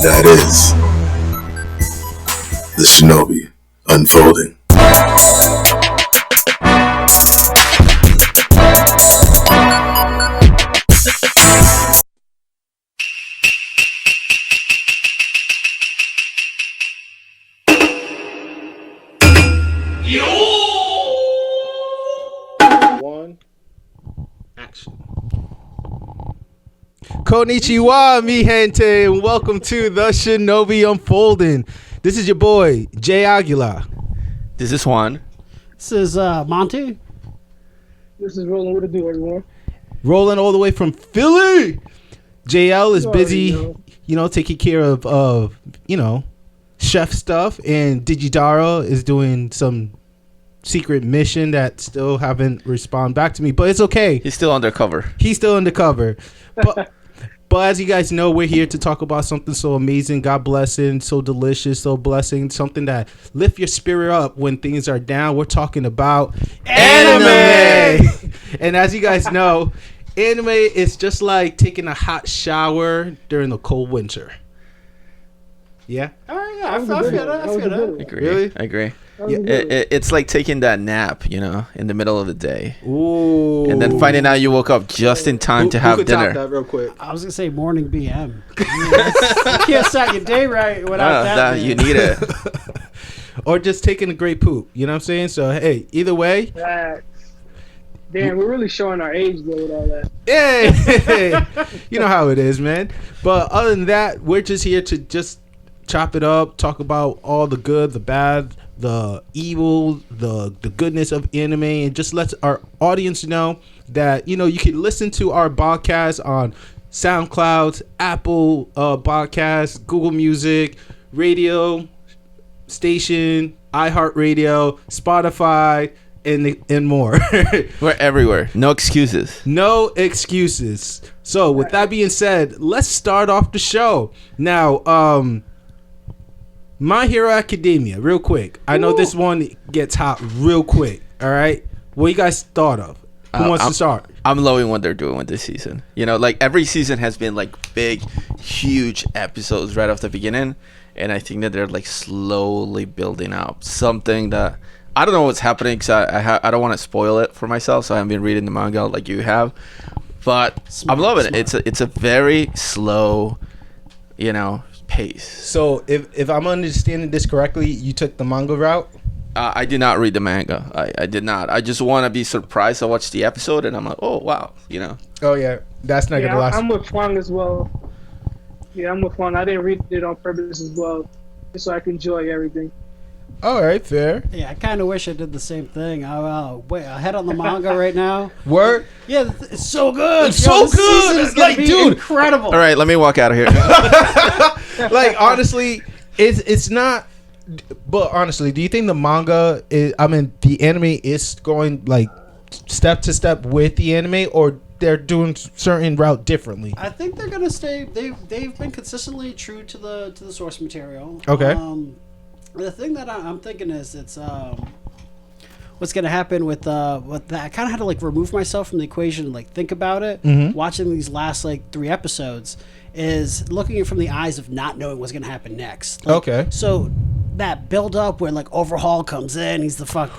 That is the Shinobi unfolding. One, action. Konnichiwa, mi gente, and welcome to the Shinobi Unfolding. This is your boy, Jay Aguilar. This is Juan. This is Montey. This is Rolling. What it do, everyone? Rolling all the way from Philly. JL is busy, taking care of chef stuff, and Digidara is doing some secret mission that still haven't responded back to me, but it's okay. He's still undercover. But as you guys know, we're here to talk about something so amazing, God blessing, so delicious, so blessing, something that lift your spirit up when things are down. We're talking about anime. And as you guys know, anime is just like taking a hot shower during the cold winter. Yeah? All right, yeah, I feel that. I agree. Really? I agree. Yeah, it's like taking that nap, in the middle of the day. Ooh. And then finding out you woke up just in time to have dinner. Top that real quick? I was going to say morning BM. You can't start your day right without that. You need it. Or just taking a great poop. You know what I'm saying? So, hey, either way. Damn, we're really showing our age though with all that. Hey, you know how it is, man. But other than that, we're just here to just chop it up, talk about all the good, the bad, the evil, the goodness of anime, and just let our audience know that you can listen to our podcast on SoundCloud, Apple Podcasts, Google Music, radio station, iHeartRadio, Spotify, and more. We're everywhere. No excuses. No excuses. So with that being said, let's start off the show now. My Hero Academia, real quick. I know this one gets hot real quick. All right, what you guys thought of? Who wants to start? I'm loving what they're doing with this season. Like every season has been like big, huge episodes right off the beginning, and I think that they're like slowly building up something that I don't know what's happening because I don't want to spoil it for myself, so I haven't been reading the manga like you have. But I'm loving it. It's a very slow, pace. So if I'm understanding this correctly, you took the manga route? I did not read the manga. I did not. I just want to be surprised. I watched the episode and I'm like, oh wow, Oh yeah, that's not gonna last. I'm with Fwang as well. Yeah, I'm with Fwang. I didn't read it on purpose as well, just so I can enjoy everything. All right, fair. Yeah, I kind of wish I did the same thing. Wait, I head on the manga right now. Word? Yeah, it's so good. It's so good. Like, dude, incredible. All right, let me walk out of here. Like, honestly, it's not. But honestly, do you think the manga is? I mean, the anime is going like step to step with the anime, or they're doing certain route differently? I think they're gonna stay. They've been consistently true to the source material. Okay. The thing that I'm thinking is it's what's gonna happen with that. I kind of had to like remove myself from the equation and like think about it. Mm-hmm. Watching these last like 3 episodes is looking at it from the eyes of not knowing what's gonna happen next. Like, okay. So that build up where like Overhaul comes in, he's the fuck.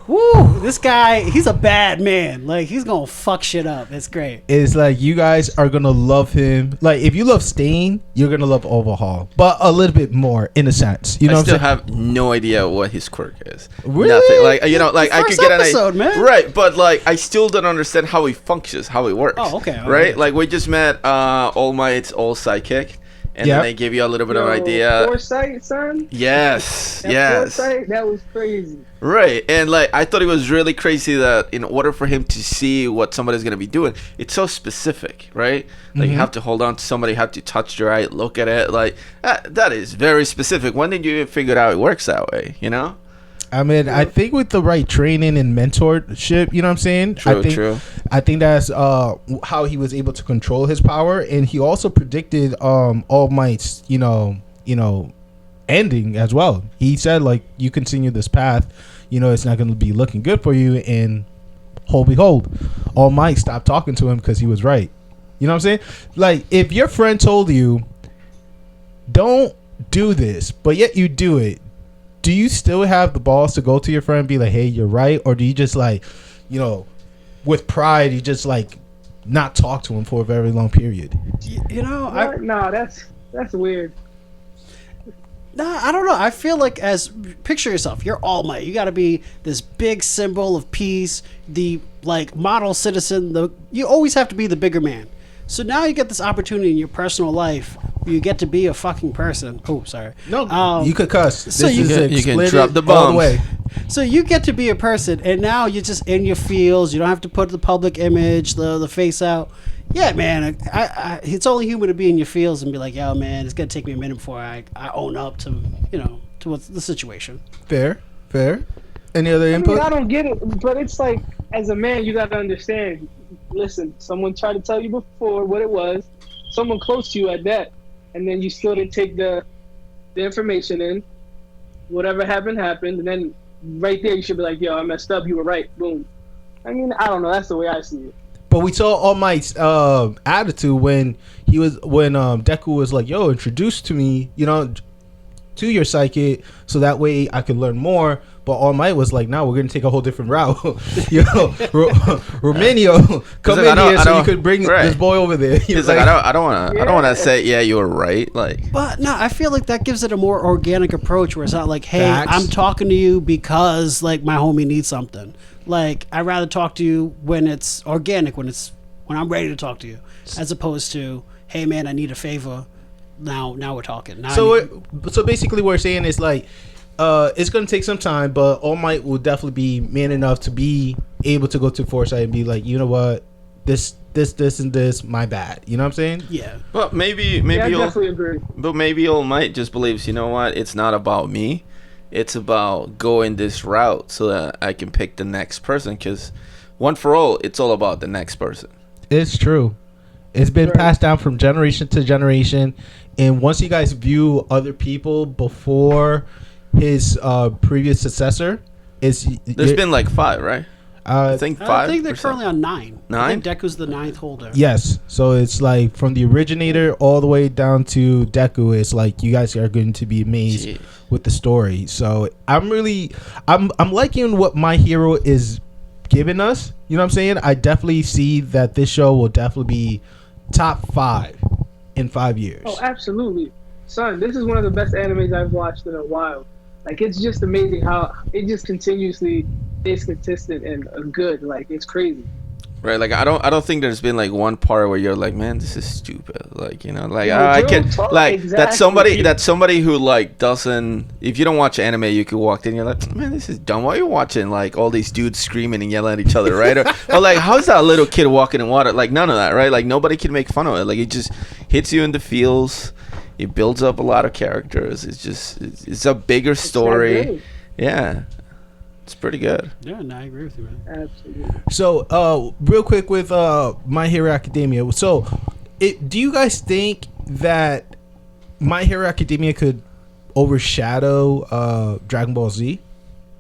Woo! This guy, he's a bad man. Like, he's gonna fuck shit up. It's great. It's like you guys are gonna love him. Like, if you love Stain, you're gonna love Overhaul, but a little bit more in a sense. You know, I what I'm still saying? have no idea what his quirk is. Really? Nothing. Like like I could get an episode, man. Right, but like I still don't understand how he functions, how he works. Oh, okay. Right, like we just met All Might's old sidekick. And then they give you a little bit of an idea. Foresight, son? Yes, That yes. Foresight, that was crazy. Right, and like I thought it was really crazy that in order for him to see what somebody's gonna be doing, it's so specific, right? Like you have to hold on to somebody, you have to touch their eye, look at it. Like that is very specific. When did you figure out it works that way? I mean, I think with the right training and mentorship, you know what I'm saying? True. I think that's how he was able to control his power, and he also predicted All Might's, ending as well. He said like, you continue this path, you know, it's not going to be looking good for you. And behold, All Might stopped talking to him because he was right. You know what I'm saying? Like, if your friend told you, don't do this, but yet you do it, do you still have the balls to go to your friend and be like, hey, you're right? Or do you just like, you know, with pride, you just like not talk to him for a very long period? You know, No, that's weird. Nah, I don't know. I feel like, as picture yourself, you're All Might. You got to be this big symbol of peace, the like model citizen. You always have to be the bigger man. So now you get this opportunity in your personal life where you get to be a fucking person. Oh, sorry. No, you could cuss. So this you is can explicit drop the all bombs. way. So you get to be a person, and now you're just in your feels. You don't have to put the public image, the face out. Yeah, man. It's only human to be in your feels and be like, yo, man, it's gonna take me a minute before I own up to, you know, to what's the situation. Fair. Any other I input? mean, I don't get it, but it's like, as a man, you got to understand. Listen, someone tried to tell you before what it was, someone close to you at that, and then you still didn't take the information in. Whatever happened, and then right there you should be like, yo, I messed up, you were right, boom. I mean, I don't know, that's the way I see it. But we saw All Might's attitude when Deku was like, yo, introduce to me, you know, to your psychic, so that way I could learn more. But All Might was like, "No, we're gonna take a whole different route." You know, Romania, come in here so you could bring this boy over there. He's like, I don't want to say, yeah, you were right. Like, but no, I feel like that gives it a more organic approach where it's not like, hey, Facts. I'm talking to you because like my homie needs something. Like, I'd rather talk to you when it's organic, when I'm ready to talk to you, as opposed to, hey man, I need a favor. Now we're talking. So basically, what we're saying is like, it's gonna take some time, but All Might will definitely be man enough to be able to go to Foresight and be like, you know what, this and this, my bad. You know what I'm saying? Yeah. but maybe I definitely agree. But maybe All Might just believes, you know what? It's not about me. It's about going this route so that I can pick the next person. Because one for all, it's all about the next person. It's true. It's been passed down from generation to generation, and once you guys view other people before his previous successor, there's been like 5, right? I think 5. I think they're currently on 9. 9? I think Deku's the 9th holder. Yes, so it's like from the originator all the way down to Deku. It's like you guys are going to be amazed with the story. So I'm liking what My Hero is giving us. You know what I'm saying? I definitely see that this show will definitely be top 5 in 5 years. Oh, absolutely. Son, this is one of the best animes I've watched in a while. Like, it's just amazing how it just continuously is consistent and good. Like, it's crazy. Right, like I don't think there's been like one part where you're like, man, this is stupid. Like, you know, like I can like exactly. that's somebody who like doesn't. If you don't watch anime, you could walk in, you're like, man, this is dumb. Why are you watching like all these dudes screaming and yelling at each other, right? or like, how's that little kid walking in water? Like, none of that, right? Like, nobody can make fun of it. Like, it just hits you in the feels. It builds up a lot of characters. It's a bigger story. Yeah. It's pretty good. Yeah, no, I agree with you, man. Absolutely. So, real quick with My Hero Academia. So, do you guys think that My Hero Academia could overshadow Dragon Ball Z?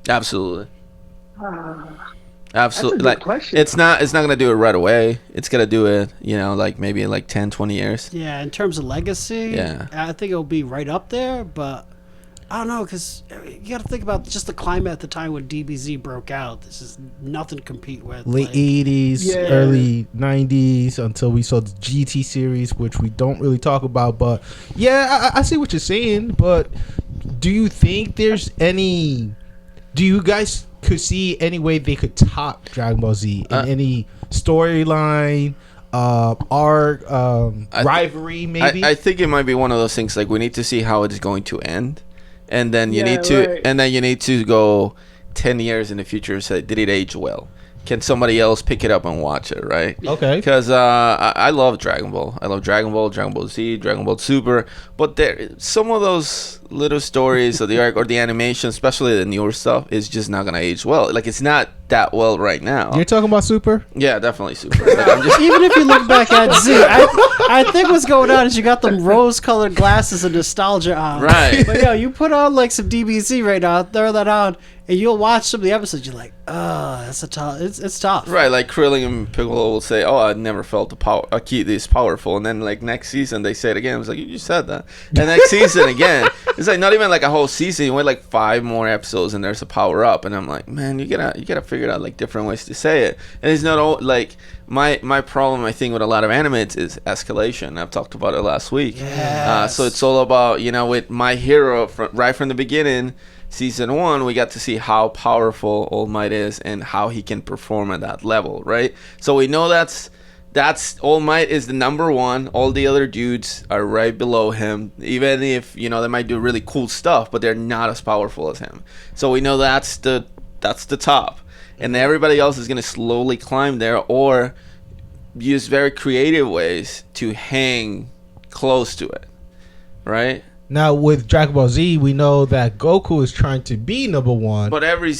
Absolutely. Absolutely. That's a good Like, question. it's not gonna do it right away. It's gonna do it, you know, like maybe in like 10, 20 years. Yeah, in terms of legacy, Yeah. I think it'll be right up there, but I don't know, because you got to think about just the climate at the time when DBZ broke out. This is nothing to compete with. Late like, 80s, Yeah. early 90s, until we saw the GT series, which we don't really talk about. But yeah, I see what you're saying. But do you think there's any... Do you guys could see any way they could top Dragon Ball Z in any storyline, arc, rivalry, maybe? I think it might be one of those things like we need to see how it's going to end. And then you need to go 10 years in the future and say, did it age well? Can somebody else pick it up and watch it, right? Okay. Because I love Dragon Ball. I love Dragon Ball, Dragon Ball Z, Dragon Ball Super. But some of those little stories of the arc or the animation, especially the newer stuff, is just not going to age well. Like, it's not that well right now. You're talking about Super? Yeah, definitely Super. Like, I'm just, Even if you look back at Z, I think what's going on is you got them rose-colored glasses and nostalgia on. Right. But yo, you put on like some DBZ right now, throw that on, and you'll watch some of the episodes. You're like, oh, that's a tough. It's tough. right, like Krillin and Piccolo will say, "Oh, I never felt a key this powerful," and then like next season they say it again. It's like, you just said that. And next season again, it's like not even like a whole season. You wait like 5 more episodes and there's a power up, and I'm like, man, you gotta figure out like different ways to say it. And it's not all like my problem. I think with a lot of animates is escalation. I've talked about it last week. Yes. So it's all about, with My Hero right from the beginning. Season 1, we got to see how powerful All Might is and how he can perform at that level, right? So we know that's All Might is the number 1. All the other dudes are right below him, even if they might do really cool stuff, but they're not as powerful as him. So we know that's the top, and everybody else is gonna slowly climb there or use very creative ways to hang close to it, right? Now with Dragon Ball Z, we know that Goku is trying to be number 1. But every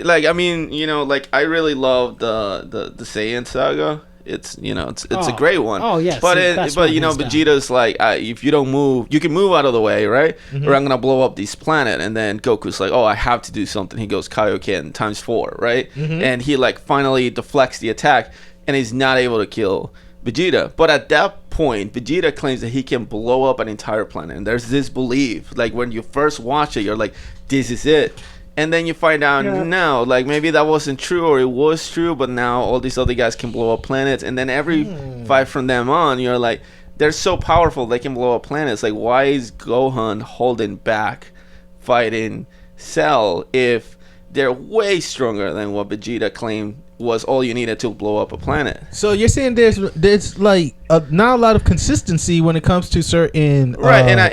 like, I mean, like I really love the Saiyan saga. It's it's a great one. Oh yes. But hands down. Vegeta's like, if you don't move, you can move out of the way, right? Or I'm gonna blow up this planet. And then Goku's like, oh, I have to do something. He goes Kaioken ×4, right? And he like finally deflects the attack, and he's not able to kill Vegeta. But at that point, Vegeta claims that he can blow up an entire planet. And there's this belief, like when you first watch it, you're like, this is it. And then you find out, no, like maybe that wasn't true, or it was true, but now all these other guys can blow up planets. And then every fight from them on, you're like, they're so powerful, they can blow up planets. Like, why is Gohan holding back fighting Cell if they're way stronger than what Vegeta claimed was all you needed to blow up a planet? So you're saying there's like not a lot of consistency when it comes to certain right, and I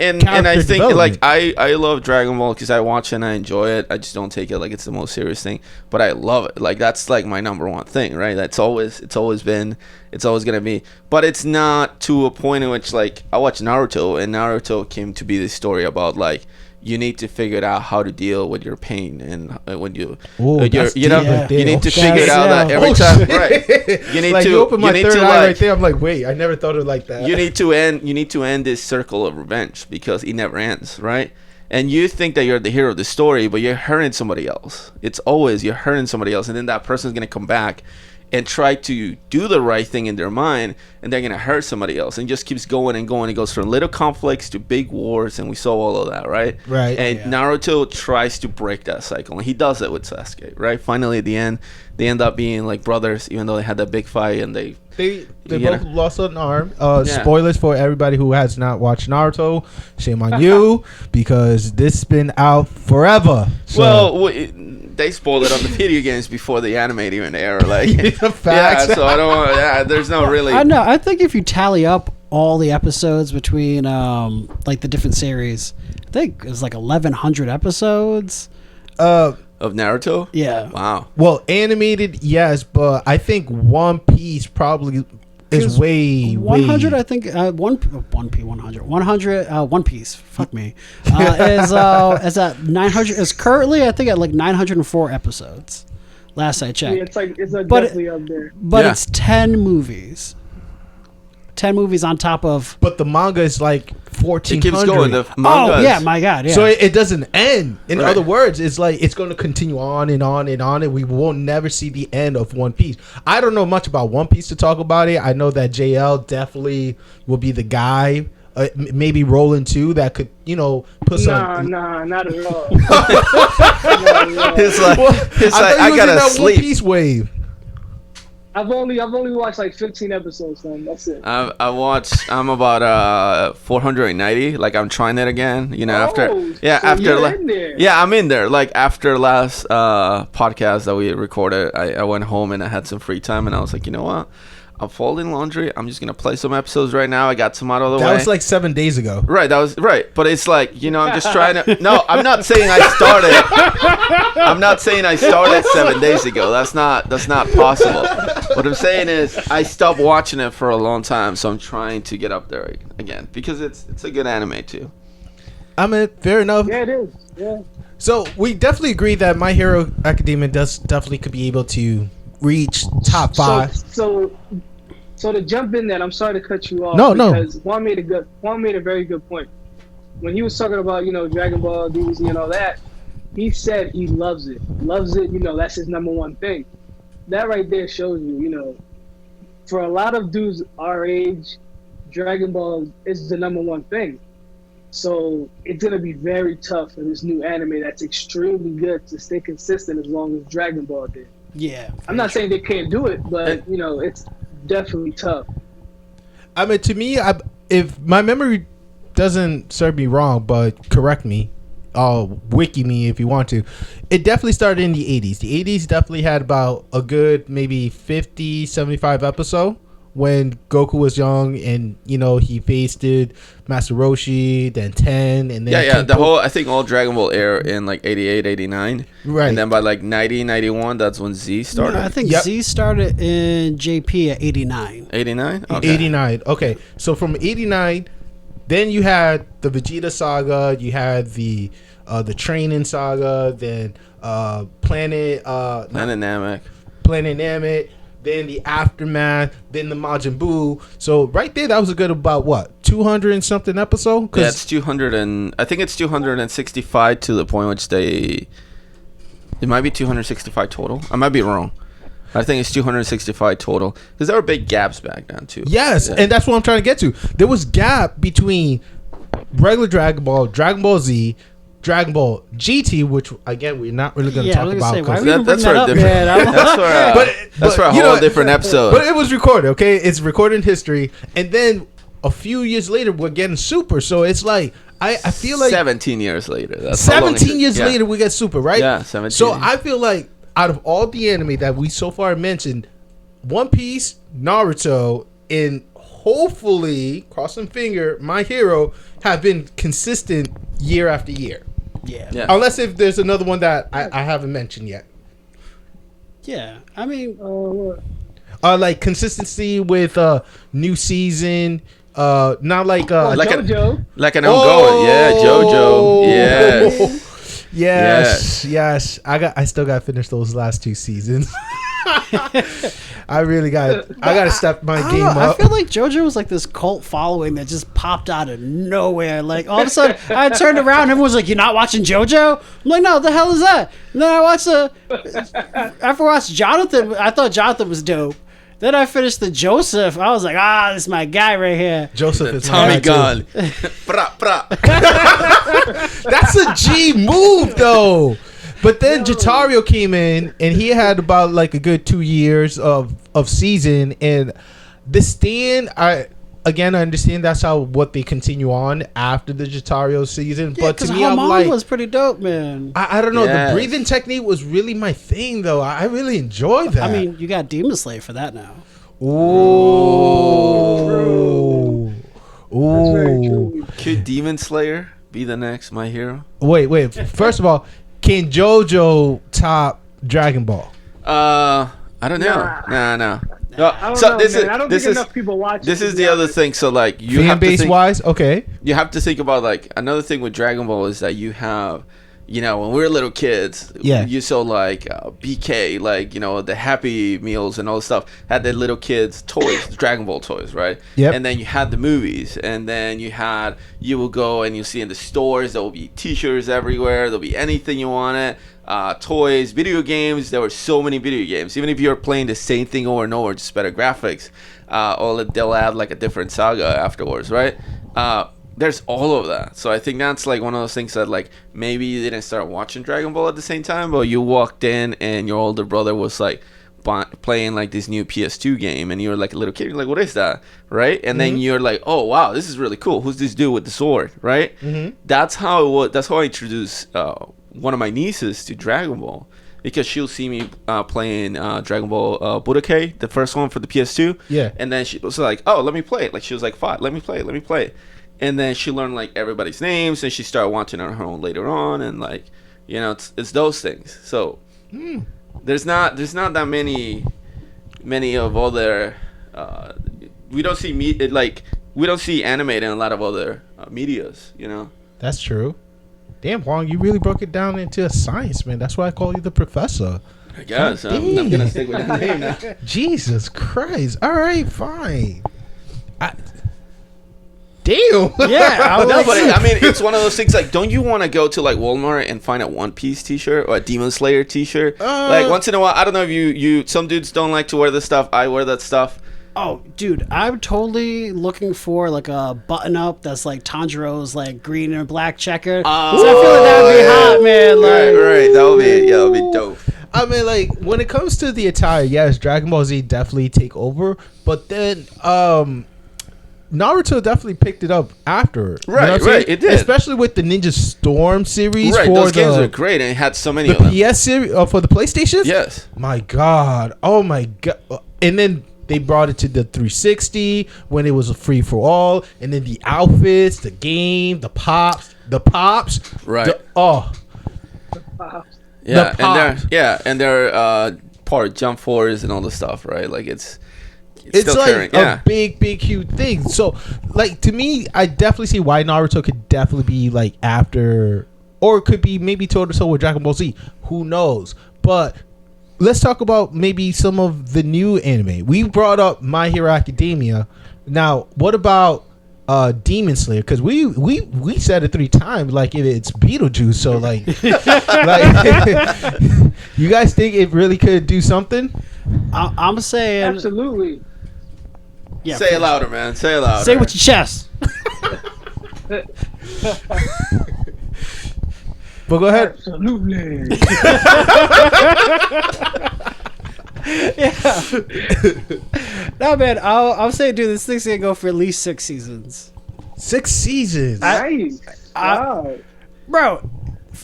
think like development. I love Dragon Ball because I watch it and I enjoy it. I just don't take it like it's the most serious thing, but I love it. Like that's like my number 1 thing, right? It's always been, it's always gonna be. But it's not to a point in which like I watch Naruto, and Naruto came to be this story about like, you need to figure out how to deal with your pain, and when you you need to figure it out that every time, right? You need like to you open my need third to, eye like, right there. I'm like, wait, I never thought of it like that. you need to end this circle of revenge because it never ends, right? And you think that you're the hero of the story, but you're hurting somebody else. It's always you're hurting somebody else, and then that person's gonna come back and try to do the right thing in their mind, and they're gonna hurt somebody else, and just keeps going and going. It goes from little conflicts to big wars, and we saw all of that, right? Right. And Naruto tries to break that cycle, and he does it with Sasuke, right? Finally, at the end, they end up being like brothers, even though they had that big fight, and they both lost an arm. Spoilers for everybody who has not watched Naruto. Shame on you, because this been out forever. So. They spoiled it on the video games before the anime even aired. Like, Facts. so I don't. Yeah, there's no really. I know. I think if you tally up all the episodes between like the different series, I think it was like 1,100 episodes. Of Naruto. Yeah. Wow. Well, animated, yes, but I think One Piece probably is way 100. way. I think 100 One Piece. Fuck me. Is at 900. Is currently I think at like 904 episodes. Last I checked. Yeah, it's definitely up there. But it's 10 movies. 10 movies on top of. But the manga is like 1,400. It keeps going. The manga. Oh yeah, my God. Yeah. So it doesn't end. In Right. other words, it's like it's going to continue on and on and on, and we will never see the end of One Piece. I don't know much about One Piece to talk about it. I know that JL definitely will be the guy. Maybe Roland too. That could put some. Nah, not at all. It's like, I gotta One sleep. Piece wave. I've only watched like 15 episodes, man. That's it. I'm about 490. Like I'm trying it again. After so you're in there. Yeah, I'm in there. Like after last podcast that we recorded, I went home and I had some free time, and I was like, you know what? I'm folding laundry. I'm just gonna play some episodes right now. I got some out of the way. That was like 7 days ago. Right, that was right. But it's like, I'm just trying to. No, I'm not saying I started. I'm not saying I started 7 days ago. That's not possible. What I'm saying is I stopped watching it for a long time, so I'm trying to get up there again because it's a good anime too. I mean, fair enough. Yeah, it is. Yeah. So we definitely agree that My Hero Academia definitely could be able to reach top 5. So to jump in that, I'm sorry to cut you off. No. Because Juan made a very good point. When he was talking about, Dragon Ball, DBZ and all that, he said he loves it. Loves it, that's his number one thing. That right there shows you, for a lot of dudes our age, Dragon Ball is the number one thing. So it's going to be very tough for this new anime that's extremely good to stay consistent as long as Dragon Ball did. Yeah. I'm not saying they can't do it, but, it's definitely tough. I mean, to me, if my memory doesn't serve me wrong, but correct me, wiki me if you want to, it definitely started in the 80s. The 80s definitely had about a good maybe 50, 75 episode when Goku was young and, he faced Master Roshi, then 10, and then... I think all Dragon Ball air in like 88, 89. Right. And then by like 90, 91, that's when Z started. No, I think Z started in JP at 89. 89? Okay. 89. Okay. So from 89, then you had the Vegeta saga, you had the training saga, then Planet Namek, then the Aftermath, then the Majin Buu. So right there, that was a good about what, 200 and something episode? Yeah, it's 200 and I think it's 265 to the point which it might be 265 total. I might be wrong. I think it's 265 total because there were big gaps back then too. Yes, yeah. And that's what I'm trying to get to. There was gap between regular Dragon Ball Z, Dragon Ball GT, which again we're not really going to talk about. That's for a whole different episode. But it was recorded, okay? It's recorded in history, and then a few years later we're getting Super. So it's like I feel like 17 years later. That's 17 years later we get Super, right? Yeah, 17. So I feel like out of all the anime that we so far mentioned, One Piece, Naruto, and hopefully, crossing finger, My Hero have been consistent year after year. Yeah. Unless if there's another one that I haven't mentioned yet. Yeah. I mean, like consistency with new season. Not like JoJo. Like an ongoing. Yeah, JoJo. Yes. Yes. I still got to finish those last 2 seasons. I got to step my game up. I feel like JoJo was like this cult following that just popped out of nowhere. Like all of a sudden, I turned around and everyone was like, "You're not watching JoJo?" I'm like, "No, what the hell is that?" And then after I watched Jonathan, I thought Jonathan was dope. Then I finished the Joseph. I was like, this is my guy right here. Joseph is Tommy Gunn. That's a G move, though. But then Jatario came in, and he had about like a good 2 years of season. And the stand, I understand that's what they continue on after the Jatario season. Yeah, but to me, I'm like, was pretty dope, man. I don't know. Yes. The breathing technique was really my thing, though. I really enjoyed that. I mean, you got Demon Slayer for that now. Ooh. That's very true. Could Demon Slayer be the next My Hero? Wait. First of all, can JoJo top Dragon Ball? I don't know. Nah. I don't think enough people watch this is the other thing. So like you fan have base to think, wise, okay. You have to think about like another thing with Dragon Ball is that you have, when we were little kids, you saw like BK, like the Happy Meals and all this stuff had the little kids toys, Dragon Ball toys, right? Yep. And then you had the movies, and then you will go and you see in the stores there will be T-shirts everywhere, there'll be anything you wanted. Toys, video games. There were so many video games. Even if you're playing the same thing over and over, just better graphics, they'll add like a different saga afterwards, right? There's all of that. So I think that's like one of those things that like maybe you didn't start watching Dragon Ball at the same time, but you walked in and your older brother was like playing like this new PS2 game, and you're like a little kid. You're like, what is that, right? And then you're like, oh wow, this is really cool. Who's this dude with the sword, right? That's how it was. That's how I introduced one of my nieces to Dragon Ball, because she'll see me playing Dragon Ball Budokai, the first one for the PS2. Yeah. And then she was like, oh, let me play it. Like she was like, 5, let me play it. And then she learned like everybody's names, and she started watching on her own later on, and like, it's those things. So there's not that many of other we don't see animated in a lot of other medias, That's true. Damn, Juan, you really broke it down into a science, man. That's why I call you the professor. I guess I'm gonna stick with that name now. Jesus Christ. All right, fine. Damn. Yeah, I No, like, but I mean, it's one of those things. Like, don't you want to go to like Walmart and find a One Piece T-shirt or a Demon Slayer T-shirt? Like once in a while, I don't know if you. Some dudes don't like to wear this stuff. I wear that stuff. oh, dude, I'm totally looking for like a button-up that's like Tanjiro's like green and black checker. So I feel like that would be hot, man. Like, Right. That would be dope. I mean, like, when it comes to the attire, yes, Dragon Ball Z definitely take over. But then, Naruto definitely picked it up after. Right, what I'm saying? right, it did. Especially with the Ninja Storm series. Right, for those games are great, and it had so many the of them. PS series for the PlayStation. Yes. My God. Oh my God. And then they brought it to the 360 when it was a free for all, and then the outfits, the game, the pops. Right. The and they're part Jump Force and all the stuff, right? Like it's It's still like current. a big, huge thing. So, like, to me, I definitely see why Naruto could definitely be like after, or it could be maybe toe to toe with Dragon Ball Z. Who knows? But let's talk about maybe some of the new anime. We brought up My Hero Academia. Now, what about Demon Slayer? Because we said it 3 times like it's Beetlejuice. So like, like you guys think it really could do something? I'm saying, Absolutely. yeah. Say it louder, man. Say it louder. Say it with your chest. But go ahead. Absolutely. No, man, I'm saying, dude, this thing's gonna go for at least 6 seasons. 6 seasons. Nice. Wow. Bro,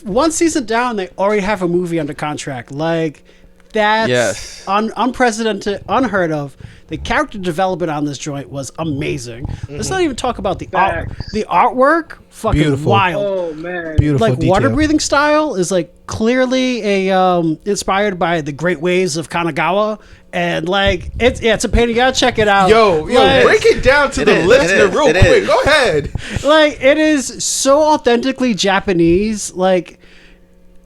1 season down, they already have a movie under contract. Like, that's Yes. unprecedented, unheard of. The character development on this joint was amazing. Let's not even talk about the art. Facts. The artwork, fucking Beautiful. wild. Oh man. Beautiful Like detail. water breathing style is like clearly a inspired by the Great Waves of Kanagawa, and like it's a pain. You gotta check it out. Yo, Like, break it down to It the is, listener it is, real it quick. is. Go ahead. like it is so authentically Japanese. Like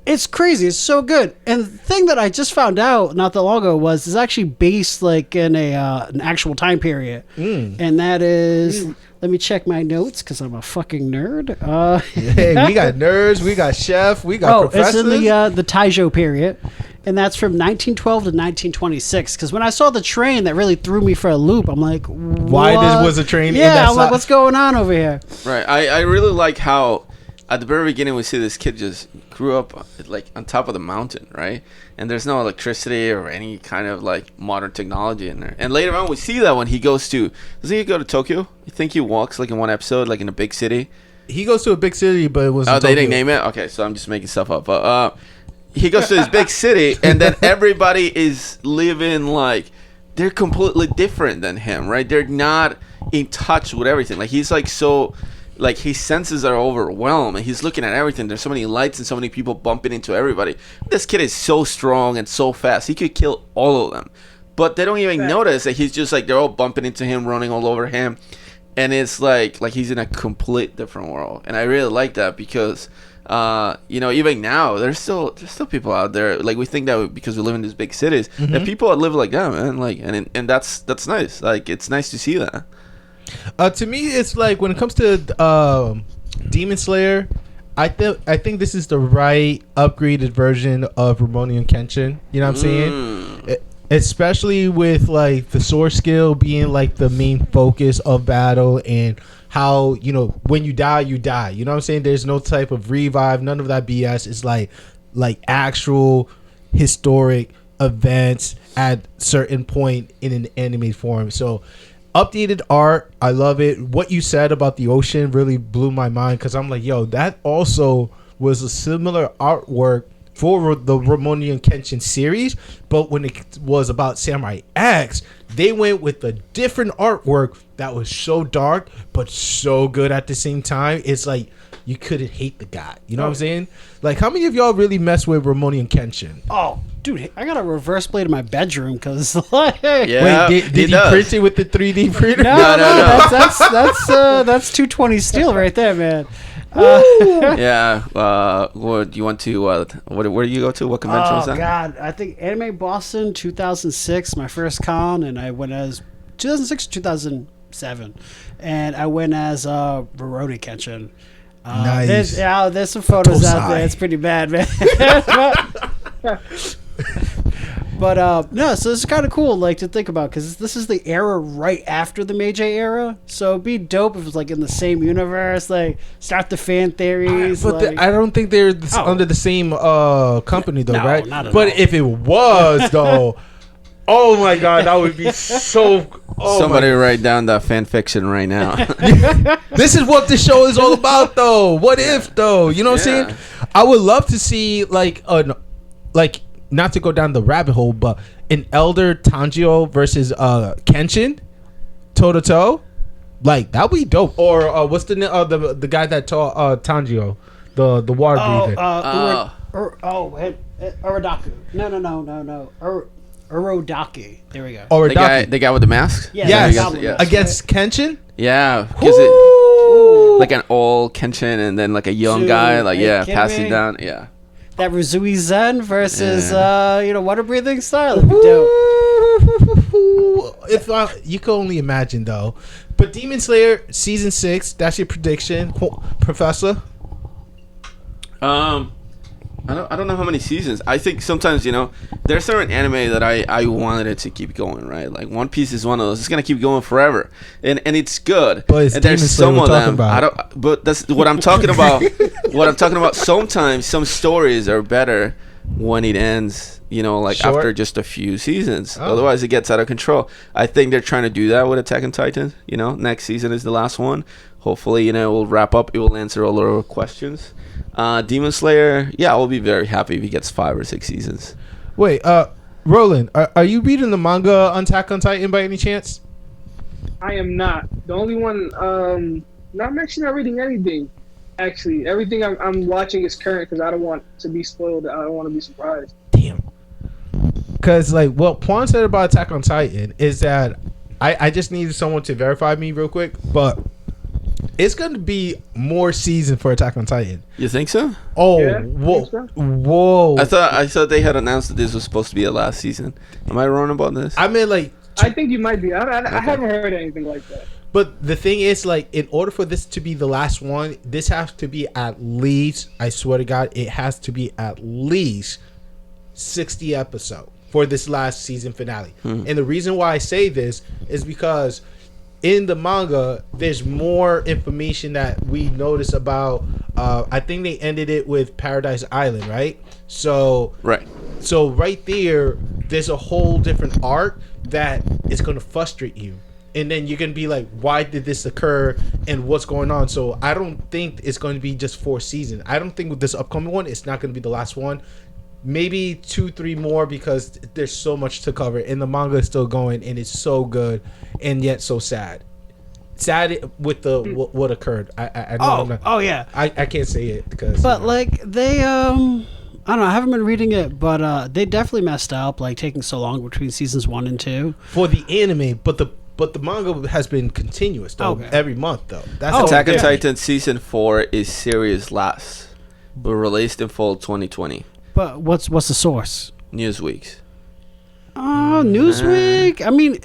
it's crazy. It's so good. And the thing that I just found out not that long ago was it's actually based like in an actual time period, and that is. Let me check my notes because I'm a fucking nerd. Hey, we got nerds, we got chef, we got it's professors. in the Taizhou period, and that's from 1912 to 1926. Because when I saw the train, that really threw me for a loop. I'm like, Why what? this was a train in Yeah, that I'm like, si- what's going on over here? Right. I really like how at the very beginning we see this kid just grew up like on top of the mountain, right? And there's no electricity or any kind of like modern technology in there. And later on we see that when he goes to, doesn't he go to Tokyo? I think he walks like in one episode, like in a big city. He goes to a big city, but it was. Oh, they didn't name it? Okay, so I'm just making stuff up. But he goes to this big city, and then everybody is living like they're completely different than him, right? They're not in touch with everything. Like he's like so, like his senses are overwhelmed, and he's looking at everything. There's so many lights and so many people bumping into everybody. This kid is so strong and so fast. He could kill all of them, but they don't even notice that he's just like they're all bumping into him, running all over him. And it's like he's in a complete different world, and I really like that because, even now there's still people out there. Like we think that because we live in these big cities, that people live like that, man. Like, and that's nice. Like it's nice to see that. To me, it's like when it comes to Demon Slayer, I think this is the right upgraded version of Rurouni Kenshin. You know what I'm saying? Especially with like the sword skill being like the main focus of battle, and how when you die, you die. You know what I'm saying? There's no type of revive, none of that BS. It's like actual historic events at certain point in an anime form. So updated art, I love it. What you said about the ocean really blew my mind, because I'm like, yo, that also was a similar artwork for the Rurouni Kenshin series, but when it was about Samurai X, they went with a different artwork that was so dark but so good at the same time. It's like you couldn't hate the guy. You know what I'm saying? Like, how many of y'all really mess with Rurouni Kenshin? Oh, dude, I got a reverse blade in my bedroom because like, Yeah. Wait, did he print it with the 3D printer? no, that's 220 steel right there, man. Yeah. What do you want to? Where do you go to? What convention was Oh that? God, I think Anime Boston 2006, my first con, and I went as 2006 2007, and I went as Rurouni Kenshin. Nice. There's some photos out Tosai. there. It's pretty bad, man. But no, so it's kind of cool, like, to think about, because this is the era right after the Meiji era. So it'd be dope if it was like in the same universe, like start the fan theories. But like, I don't think they're Oh. under the same company though, No, right? not at But all. if it was though, oh my god, that would be so. Oh Somebody write down that fan fiction right now. This is what the show is all about, though. What if, though? You know what I'm Yeah. saying? I would love to see like not to go down the rabbit hole, but an Elder Tanjiro versus Kenshin, toe to toe. Like that would be dope. Or what's the guy that taught Tanjiro, the water breather? Uridaku. No. Urodaki. There we go. Or the guy with the mask. Yeah, yes, the goblin. against Kenshin. Yeah, because like an old Kenshin and then like a young Dude, guy, like are you yeah, kidding passing me? down. Yeah. That Razui Zen versus Yeah. water breathing style. That'd be dope. If you can only imagine though. But Demon Slayer season 6, that's your prediction, Professor? I don't know how many seasons. I think sometimes, there's certain anime that I wanted it to keep going, right? Like One Piece is one of those. It's gonna keep going forever, and it's good. But it's and there's Demon Slayer some we're of talking them. about. I don't. But that's what I'm talking about. What I'm talking about. Sometimes some stories are better when it ends. Like Short? after just a few seasons. Oh. Otherwise, it gets out of control. I think they're trying to do that with Attack on Titan. Next season is the last one. Hopefully, we'll wrap up. It will answer all our questions. Demon Slayer, I will be very happy if he gets 5 or 6 seasons. Wait, Roland, are you reading the manga on Attack on Titan by any chance? I am not. The only one. No, I'm actually not reading anything. Actually, everything I'm watching is current because I don't want to be spoiled. I don't want to be surprised. Damn. Because, what Quan said about Attack on Titan is that I just needed someone to verify me real quick, but it's going to be more season for Attack on Titan. You think so? Oh, Yeah, I whoa. think so. Whoa. I thought they had announced that this was supposed to be the last season. Am I wrong about this? I mean, I think you might be. I haven't heard anything like that. but the thing is, in order for this to be the last one, this has to be at least, I swear to God, it has to be at least 60 episodes for this last season finale. And the reason why I say this is because in the manga, there's more information that we notice about. I think they ended it with Paradise Island, right? So Right. So right there's a whole different arc that is going to frustrate you. And then you're going to be like, why did this occur and what's going on? So I don't think it's going to be just 4 seasons. I don't think with this upcoming one, it's not going to be the last one. Maybe 2-3 more because there's so much to cover. And the manga is still going and it's so good and yet so sad. Sad with what occurred. I know I'm not, Yeah. I can't say it because. But they I don't know, I haven't been reading it, but they definitely messed up, like taking so long between seasons 1 and 2. for the anime, but the manga has been continuous though, Okay. every month though. That's Oh, Attack on yeah. Titan season 4 is series last, but released in fall 2020. But what's the source? Newsweek's. Oh, Newsweek. I mean,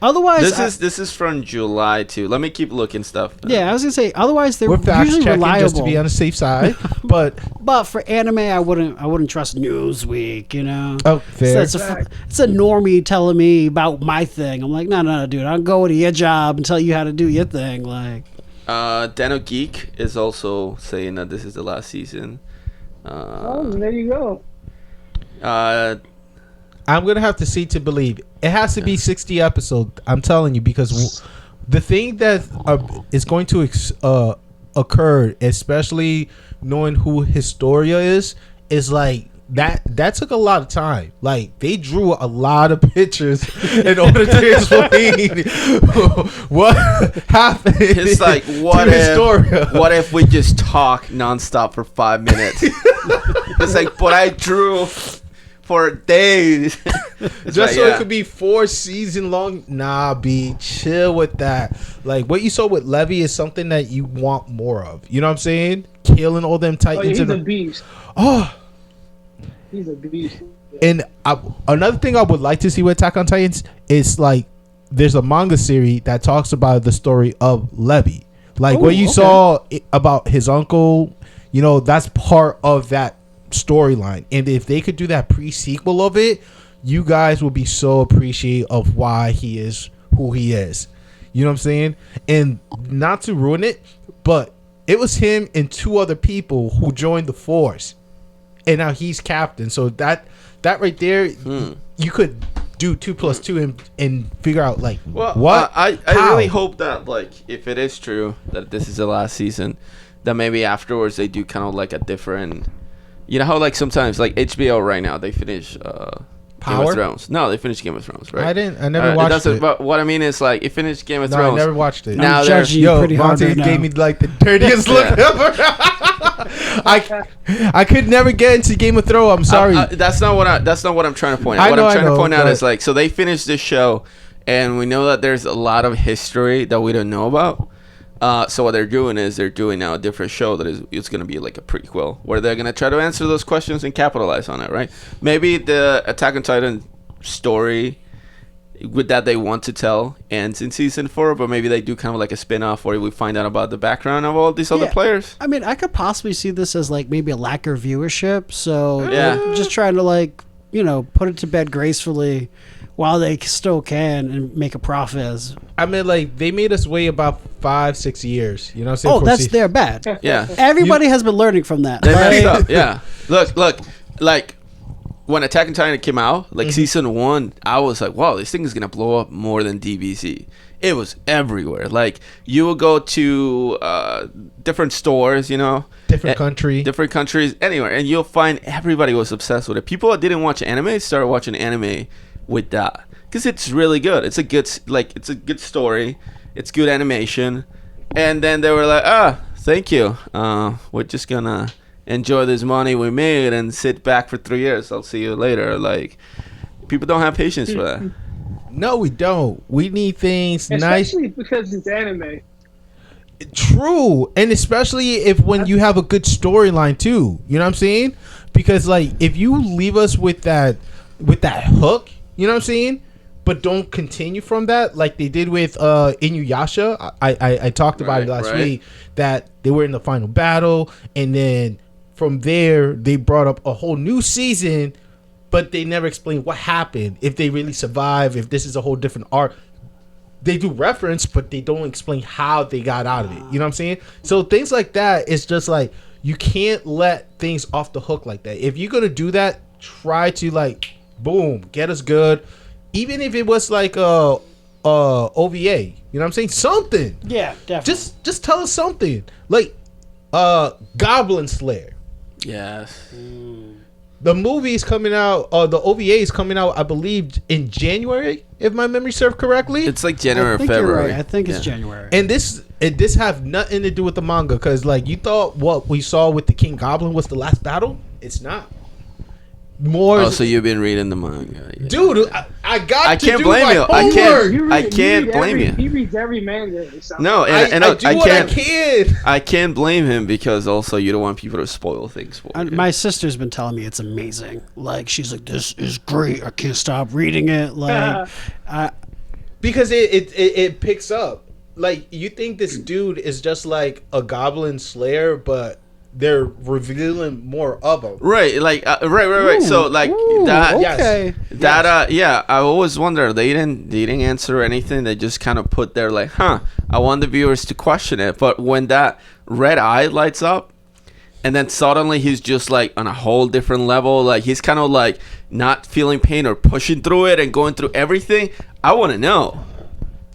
otherwise, This is from July too. Let me keep looking stuff. yeah, I was gonna say otherwise they're we're fact usually checking reliable. just to be on the safe side, but But for anime, I wouldn't trust Newsweek. oh, fair. So it's a normie telling me about my thing. I'm like, no, dude, I'll go to your job and tell you how to do your thing. Like, Dano Geek is also saying that this is the last season. Oh, there you go. I'm gonna have to see to believe. It has to be 60 episodes. I'm telling you because the thing that is going to occur, especially knowing who Historia is like that took a lot of time. Like they drew a lot of pictures in order to explain what happened. It's like what if we just talk nonstop for 5 minutes? It's like, but I drew for days. Just so it could be 4 season long. Nah, B, chill with that. Like what you saw with Levy is something that you want more of. You know what I'm saying? Killing all them Oh, yeah, Titans. he's a beast. Oh, He's a beast. and another thing I would like to see with Attack on Titans is like there's a manga series that talks about the story of Levy. Like what you saw about his uncle, you know, that's part of that storyline. And if they could do that pre-sequel of it, you guys will be so appreciative of why he is who he is. You know what I'm saying? And not to ruin it, but it was him and 2 other people who joined the force. And now he's captain. So that right there, you could do 2 + 2 and figure out like what. I really hope that like if it is true that this is the last season, that maybe afterwards they do kind of like a different. You know how like sometimes like HBO right now they finish Game of Thrones. No, they finished Game of Thrones, right? I never watched it. But what I mean is like it finished Game of Thrones. I never watched it. Now I'm judging you pretty hard Montey right now. gave me like the dirtiest look ever. I could never get into Game of Thrones. I'm sorry. That's not what I'm trying to point out. What I'm trying to point out is like so they finished this show, and we know that there's a lot of history that we don't know about. So what they're doing is they're doing now a different show that is going to be like a prequel where they're going to try to answer those questions and capitalize on it, right? Maybe the Attack on Titan story with that they want to tell ends in season 4, but maybe they do kind of like a spin-off where we find out about the background of all these other players. I mean, I could possibly see this as like maybe a lack of viewership. So Yeah. just trying to like, you know, put it to bed gracefully while they still can and make a profit. I mean, like they made us wait about 5-6 years. You know what I'm saying? Oh, for that's season. their bad. Yeah. Everybody has been learning from that. They messed Like, up. Yeah. Look, like when Attack on Titan came out, like season 1, I was like, wow, this thing is gonna blow up more than DBZ. It was everywhere. Like you will go to different stores, you know, different countries, anywhere, and you'll find everybody was obsessed with it. People that didn't watch anime started watching anime with that because it's really good. It's a good story. It's good animation, and then they were like, thank you. We're just gonna enjoy this money we made and sit back for 3 years. I'll see you later. Like people don't have patience for that. No, we don't. We need things Especially because it's anime. True, and especially if when you have a good storyline too. You know what I'm saying? Because like if you leave us with that hook, you know what I'm saying, but don't continue from that like they did with Inuyasha. I talked about it last week that they were in the final battle, and then from there they brought up a whole new season, but they never explained what happened, if they really survive, if this is a whole different arc. They do reference, but they don't explain how they got out of it. You know what I'm saying? So things like that, it's just like you can't let things off the hook like that. If you're gonna do that, try to like boom, get us good. Even if it was like a OVA, you know what I'm saying? Something. Yeah, definitely. Just tell us something. Like Goblin Slayer. Yes. The movie is coming out, the OVA is coming out, I believe, in January, if my memory serves correctly. It's like January or I think you're February. right. I think it's January. And this have nothing to do with the manga, because like you thought what we saw with the King Goblin was the last battle. It's not. More. Oh, so you've been reading the manga, yeah. Dude. I can't blame you. I can't blame you. He reads every manga. No, and I do what I can. I can't blame him because also you don't want people to spoil things for you. My sister's been telling me it's amazing. Like she's like, this is great. I can't stop reading it. Like, because it picks up. Like you think this dude is just like a Goblin Slayer, but they're revealing more of them. Right, like right. So like that. Okay. That yeah, I always wonder. They didn't answer anything. They just kind of put there like, I want the viewers to question it. But when that red eye lights up, and then suddenly he's just like on a whole different level. Like he's kind of like not feeling pain or pushing through it and going through everything. I want to know.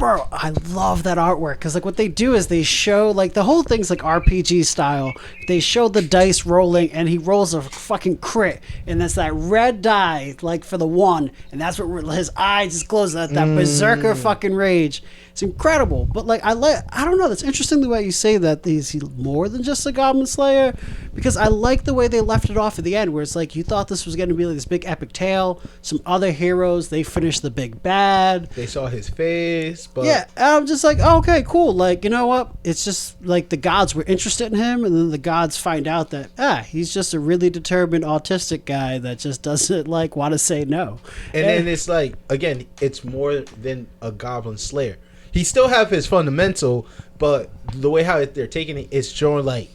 Bro, I love that artwork because like what they do is they show like the whole thing's like RPG style. They show the dice rolling and he rolls a fucking crit and that's that red die like for the 1 and that's what his eyes just close that berserker fucking rage. It's incredible, but like I don't know. That's interesting the way you say that he's more than just a Goblin Slayer, because I like the way they left it off at the end, where it's like you thought this was going to be like this big epic tale. Some other heroes, they finished the big bad. They saw his face, but Yeah, and I'm just like, oh, okay, cool. Like, you know what? It's just like the gods were interested in him, and then the gods find out that he's just a really determined autistic guy that just doesn't like want to say no. And then it's like, again, it's more than a Goblin Slayer. He still have his fundamental, but the way how they're taking it is showing like,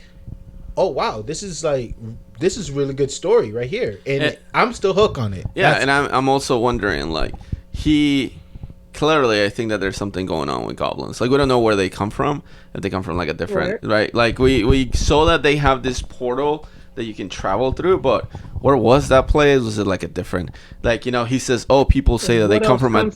oh wow, this is really good story right here, and I'm still hooked on it. Yeah, and I'm also wondering like clearly I think that there's something going on with goblins. Like we don't know where they come from. If they come from like a different right? Like we saw that they have this portal that you can travel through, but where was that place? Was it like a different, like, you know, he says, oh, people say that they come from a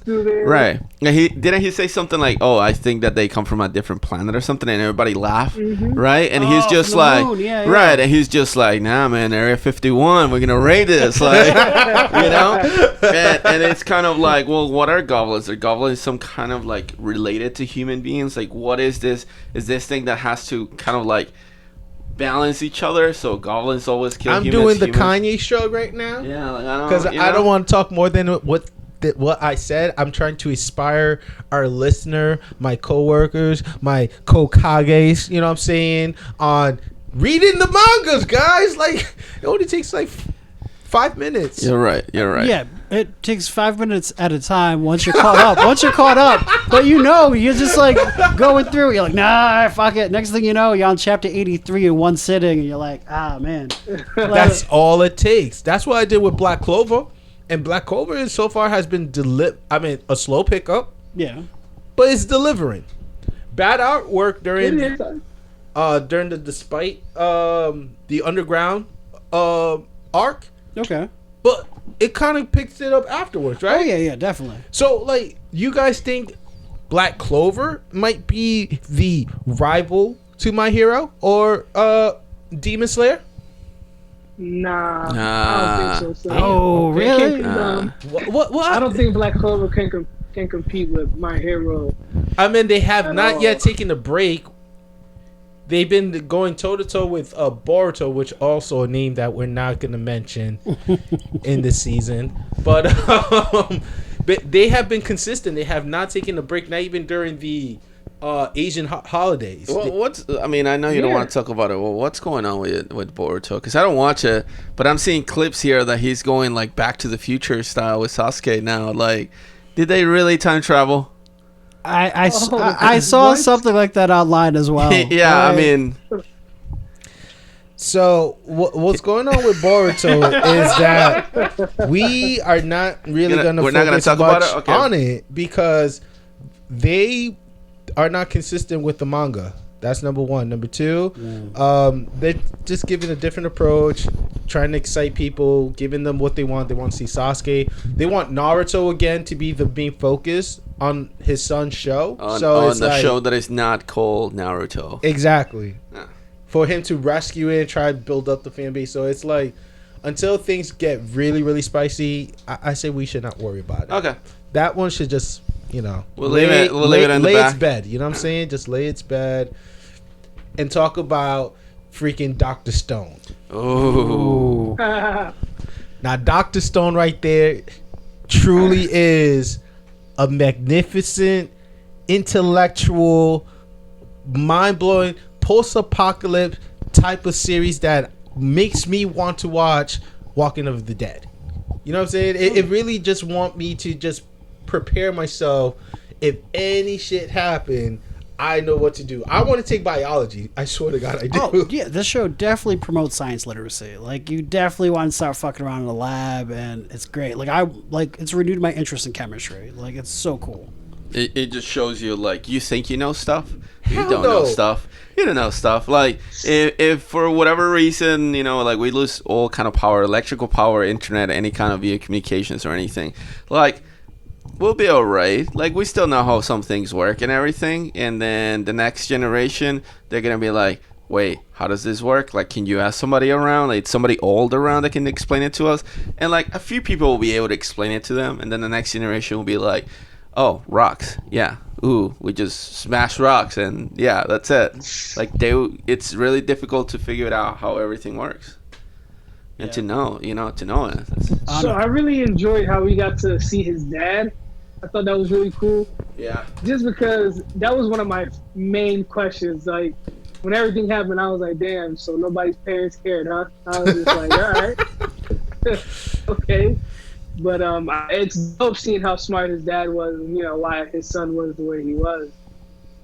right. And he say something like, oh, I think that they come from a different planet or something, and everybody laugh, right? And he's just like, right, and he's just like, nah, man, Area 51, we're gonna raid this, like, you know, and it's kind of like, well, what are goblins? Are goblins some kind of like related to human beings? Like, what is this? Is this thing that has to kind of like balance each other, so goblins always kill humans? I'm doing the Kanye show right now. Yeah, like, because I don't want to talk more than what I said. I'm trying to inspire our listener, my coworkers, my kokages, you know what I'm saying, on reading the mangas, guys. Like, it only takes like 5 minutes. You're right. Yeah, it takes 5 minutes at a time once you're caught up. But you know, you're just like going through. You're like, nah, fuck it. Next thing you know, you're on chapter 83 in one sitting, and you're like, ah, man. That's all it takes. That's what I did with Black Clover. And Black Clover so far has been a slow pickup. Yeah. But it's delivering. Bad artwork during the Despite the Underground arc. Okay. But it kind of picks it up afterwards, right? Oh, yeah, definitely. So, like, you guys think Black Clover might be the rival to My Hero or Demon Slayer? Nah, I don't think so. Oh, really? What? I don't think Black Clover can compete with My Hero. I mean, they have not yet taken a break. They've been going toe-to-toe with Boruto, which also a name that we're not going to mention in this season. But they have been consistent. They have not taken a break, not even during the Asian holidays. Well, I know you don't want to talk about it. Well, what's going on with Boruto? Because I don't watch it, but I'm seeing clips here that he's going like Back to the Future style with Sasuke now. Like, did they really time travel? I saw something like that online as well. Yeah, I mean. So what's going on with Boruto is that we are not really going to focus much on it because they are not consistent with the manga. That's number one. Number two, they're just giving a different approach, trying to excite people, giving them what they want. They want to see Sasuke. They want Naruto again to be the main focus on his son's show. On the show that is not called Naruto. Exactly. Yeah. For him to rescue it and try to build up the fan base. So it's like, until things get really, really spicy, I say we should not worry about it. Okay. That one should just, you know, we'll leave it in the back. Its bed. You know what I'm saying? Just lay its bed and talk about freaking Dr. Stone. Ooh. Now, Dr. Stone right there truly is a magnificent, intellectual, mind-blowing, post-apocalypse type of series that makes me want to watch Walking of the Dead. You know what I'm saying? It really just want me to just prepare myself. If any shit happen, I know what to do. I want to take biology. I swear to God, I do. Oh, yeah, this show definitely promotes science literacy. Like, you definitely want to start fucking around in the lab, and it's great. It's renewed my interest in chemistry. Like, it's so cool. It just shows you, like, you think you know stuff. You Hell don't no. know stuff. You don't know stuff. Like, if for whatever reason, you know, like, we lose all kind of power, electrical power, internet, any kind of via communications or anything, like, we'll be alright. Like, we still know how some things work and everything. And then the next generation, they're gonna be like, wait, how does this work? Like, can you ask somebody around, like somebody old around that can explain it to us? And like a few people will be able to explain it to them, and then the next generation will be like, oh, rocks, yeah, ooh, we just smash rocks, and yeah, that's it. Like it's really difficult to figure it out how everything works, and to know it. So I really enjoyed how we got to see his dad. I thought that was really cool. Yeah. Just because that was one of my main questions. Like, when everything happened, I was like, damn, so nobody's parents cared, huh? I was just like, all right. Okay. But it's dope seeing how smart his dad was and, why his son was the way he was.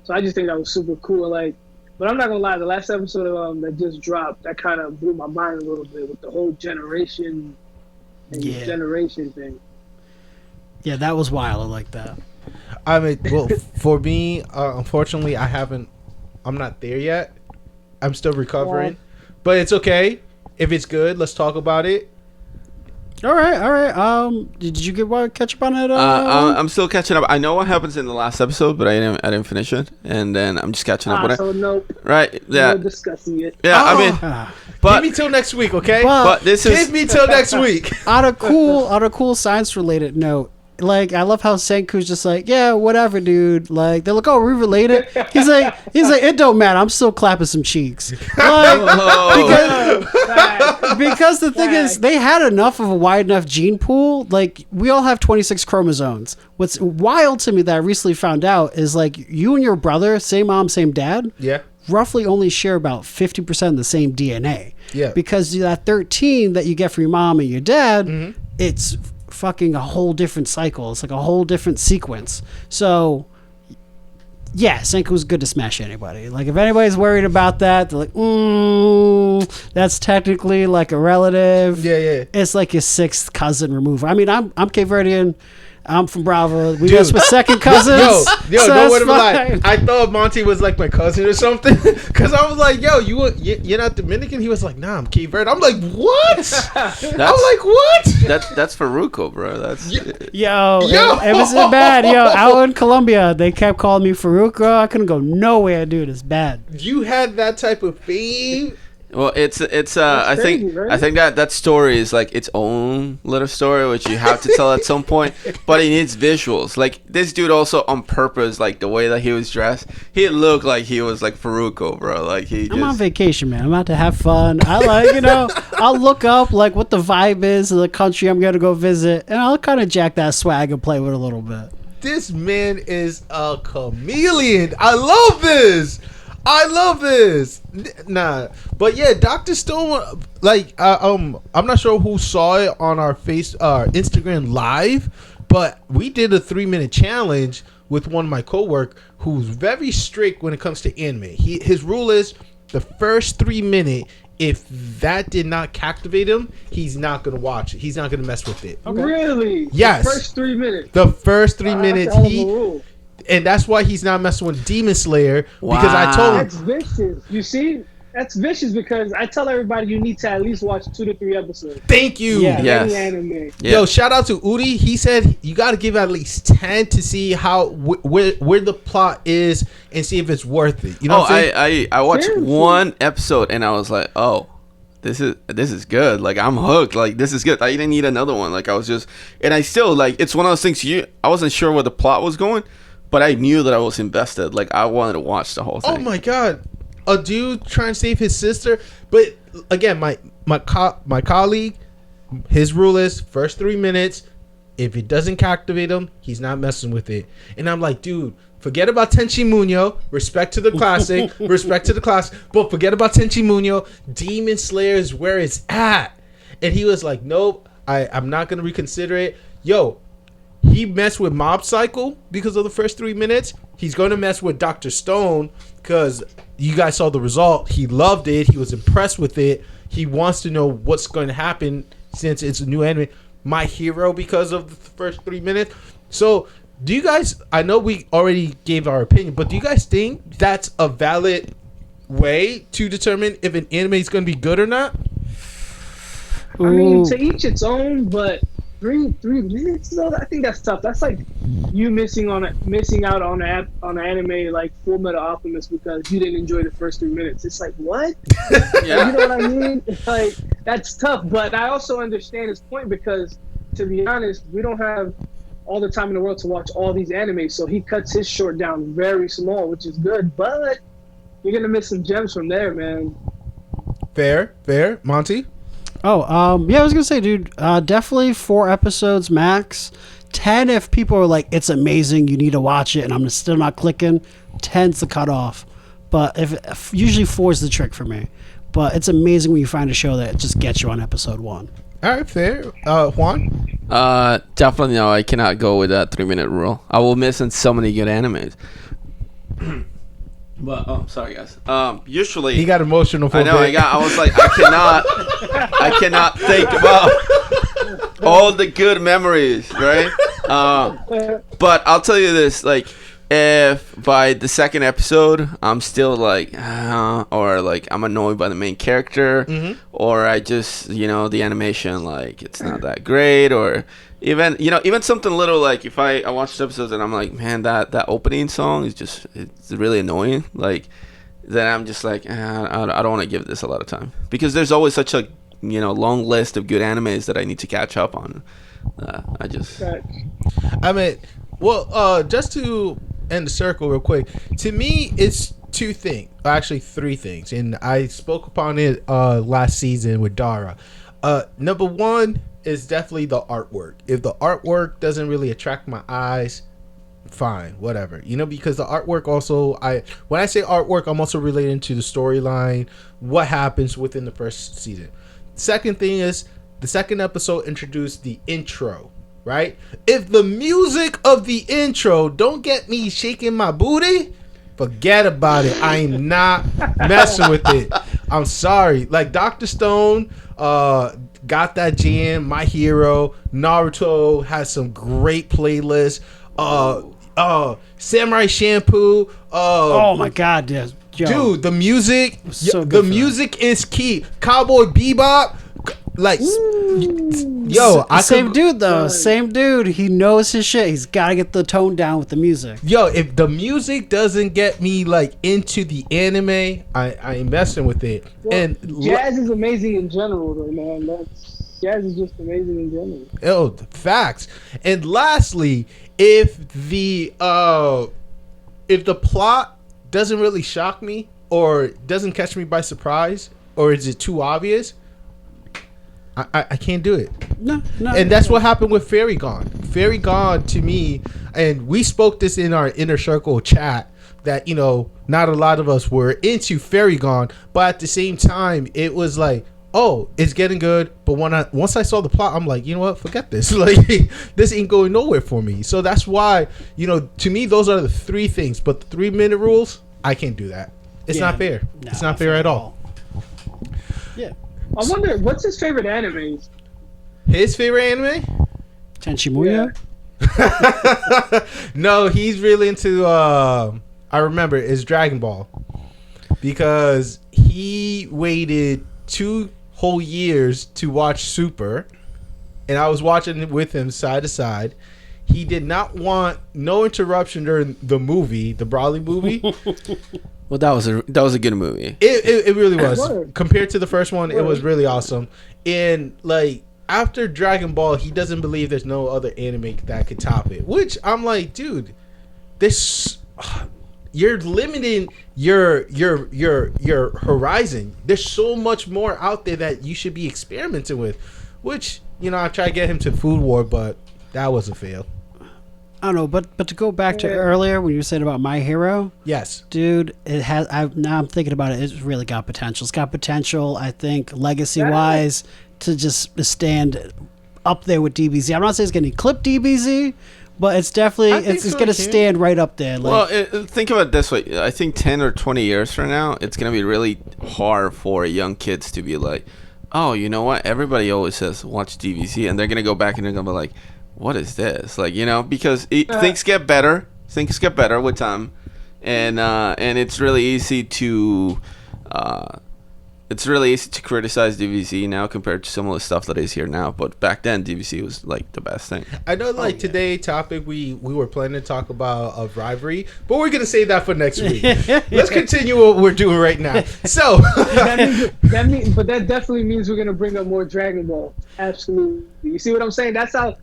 So I just think that was super cool. Like, but I'm not going to lie, the last episode of that just dropped, that kind of blew my mind a little bit with the whole generation and generation thing. Yeah, that was wild. I like that. I mean, well, for me, unfortunately, I'm not there yet. I'm still recovering, but it's okay. If it's good, let's talk about it. All right. Did you catch up on it? I'm still catching up. I know what happens in the last episode, but I didn't finish it, and then I'm just catching up with it. So nope. Right? Yeah. No discussing it. Yeah. I mean, but give me till next week, okay? but give me till next week. on a cool science related note. Like, I love how Senku's just like, yeah, whatever, dude. Like, they're like, oh, we're related. He's like, it don't matter. I'm still clapping some cheeks. Like, because the thing is, they had enough of a wide enough gene pool. Like, we all have 26 chromosomes. What's wild to me that I recently found out is, like, you and your brother, same mom, same dad, roughly only share about 50% of the same DNA. Yeah. Because that 13 that you get from your mom and your dad, it's fucking a whole different cycle. It's like a whole different sequence. So yeah, Senku's good to smash anybody. Like, if anybody's worried about that, they're like, that's technically like a relative. Yeah. It's like your sixth cousin removal. I mean, I'm Cape Verdean. I'm from Bravo. We just with second cousins. Yo, so don't worry about it. I thought Montey was like my cousin or something. Because I was like, yo, you're not Dominican? He was like, nah, I'm Cape Verde. I'm like, what? I'm like, what? That's Faruko, bro. That's Yo. It was bad. Yo, out in Colombia, they kept calling me Faruko. I couldn't go nowhere, dude. It's bad. You had that type of fame? Well, it's I think right? I think that story is like its own little story, which you have to tell at some point. But it needs visuals. Like, this dude also on purpose, like the way that he was dressed, he looked like he was like Faruko, bro. Like, I'm on vacation, man. I'm out to have fun. I like, I'll look up like what the vibe is of the country I'm gonna go visit, and I'll kind of jack that swag and play with it a little bit. This man is a chameleon. I love this. Nah, but yeah, Dr. Stone, like, I'm not sure who saw it on our Instagram live, but we did a 3-minute challenge with one of my coworkers who's very strict when it comes to anime. His rule is the first 3 minutes. If that did not captivate him, he's not gonna watch it. He's not gonna mess with it. Okay. Really? Yes. The first 3 minutes. The first 3 minutes, that's a hell of a rule. and that's why he's not messing with Demon Slayer, because I told him that's vicious. You see, that's vicious because I tell everybody you need to at least watch 2 to 3 episodes. Thank you. Yeah. Yes. Any anime. Yeah. Yo, shout out to Udi. He said you got to give at least 10 to see how where the plot is and see if it's worth it. You know what I'm saying? I watched Seriously. one episode and I was like, oh, this is good. Like, I'm hooked. Like, this is good. I didn't need another one. Like, I was just, and I still, like, it's one of those things I wasn't sure where the plot was going, but I knew that I was invested. Like, I wanted to watch the whole thing. Oh my god, a dude trying to save his sister. But again, my colleague, his rule is first 3 minutes. If it doesn't captivate him, he's not messing with it. And I'm like, dude, forget about Tenchi Muñoz. Respect to the classic. But forget about Tenchi Muñoz. Demon Slayer is where it's at. And he was like, nope, I'm not going to reconsider it. Yo, he messed with Mob Psycho because of the first 3 minutes. He's going to mess with Dr. Stone because you guys saw the result. He loved it. He was impressed with it. He wants to know what's going to happen since it's a new anime. My Hero because of the first 3 minutes. So, do you guys, I know we already gave our opinion, but do you guys think that's a valid way to determine if an anime is going to be good or not? I mean, to each its own, but three minutes though. I think that's tough. That's like you missing out on an anime like Full Metal Alchemist because you didn't enjoy the first 3 minutes. It's like what? Yeah. You know what I mean? It's like that's tough. But I also understand his point because, to be honest, we don't have all the time in the world to watch all these animes. So he cuts his short down very small, which is good. But you're gonna miss some gems from there, man. Fair, Monty. Yeah, I was gonna say, dude, definitely 4 episodes max. 10 if people are like, it's amazing, you need to watch it, and I'm still not clicking. 10's the cutoff, but if usually 4 is the trick for me. But it's amazing when you find a show that just gets you on episode 1. All right, fair. Juan. Definitely no. I cannot go with that 3-minute rule. I will miss on so many good animes. But sorry guys. Usually He got emotional for I a know. bit. I was like, I cannot think about all the good memories, right? But I'll tell you this: like, if by the second episode I'm still like, or like I'm annoyed by the main character, or I just, the animation, like it's not that great, or even something little like if I watched episodes and I'm like, man, that opening song is it's really annoying, like then I'm just like, I don't want to give this a lot of time because there's always such a long list of good animes that I need to catch up on. I mean, well, just to end the circle real quick, to me it's 2 things, actually 3 things, and I spoke upon it last season with Dara. Number 1 is definitely the artwork. If the artwork doesn't really attract my eyes, fine, whatever, because the artwork also, when I say artwork, I'm also relating to the storyline, what happens within the first season. Second thing is the second episode introduced the intro, right? If the music of the intro don't get me shaking my booty, forget about it. I am not messing with it. I'm sorry. Like Dr. Stone got that jam. My Hero, Naruto has some great playlists. Samurai Shampoo. Oh my God, yes. Yo, dude, the music, so good the for music is key. Cowboy Bebop, like, yo, same dude though. Same dude. He knows his shit. He's got to get the tone down with the music. Yo, if the music doesn't get me like into the anime, I ain't messing with it. Well, and jazz is amazing in general, though, man. Jazz is just amazing in general. Oh, facts. And lastly, if the plot doesn't really shock me or doesn't catch me by surprise, or is it too obvious, I can't do it. No. And that's what happened with Fairy Gone. Fairy Gone, to me, and we spoke this in our inner circle chat, that not a lot of us were into Fairy Gone, but at the same time it was like, oh, it's getting good, but once I saw the plot, I'm like, you know what, forget this. Like, this ain't going nowhere for me. So that's why, to me, those are the 3 things. But the 3-minute rules, I can't do that. It's not fair. It's not fair at all. Yeah. I wonder, what's his favorite animes? His favorite anime? Tenchi Muyo? No, he's really into, I remember, is Dragon Ball. Because he waited 2 whole years to watch Super, and I was watching it with him side to side. He did not want no interruption during the movie, the Broly movie. Well, that was a good movie. It really was. Word. Compared to the first one, it was really awesome. And like after Dragon Ball, he doesn't believe there's no other anime that could top it. Which I'm like, dude, this you're limiting your horizon. There's so much more out there that you should be experimenting with. Which, I tried to get him to Food War, but that was a fail. I don't know, but to go back to earlier when you were saying about My Hero, Yes, dude, it has. Now I'm thinking about it. It's really got potential. It's got potential. I think legacy wise to just stand up there with DBZ. I'm not saying it's going to eclipse DBZ, but it's definitely it's going to stand right up there. Like, Well, think of it this way. I think 10 or 20 years from now, it's going to be really hard for young kids to be like, oh, you know what? Everybody always says watch DBZ, and they're going to go back and they're going to be like, what is this? Like, because things get better. Things get better with time, and it's really easy to it's really easy to criticize DVC now compared to some of the stuff that is here now. But back then, DVC was like the best thing. I know, like today topic, we were planning to talk about a rivalry, but we're gonna save that for next week. Let's continue what we're doing right now. So but that definitely means we're gonna bring up more Dragon Ball. Absolutely. You see what I'm saying? That's how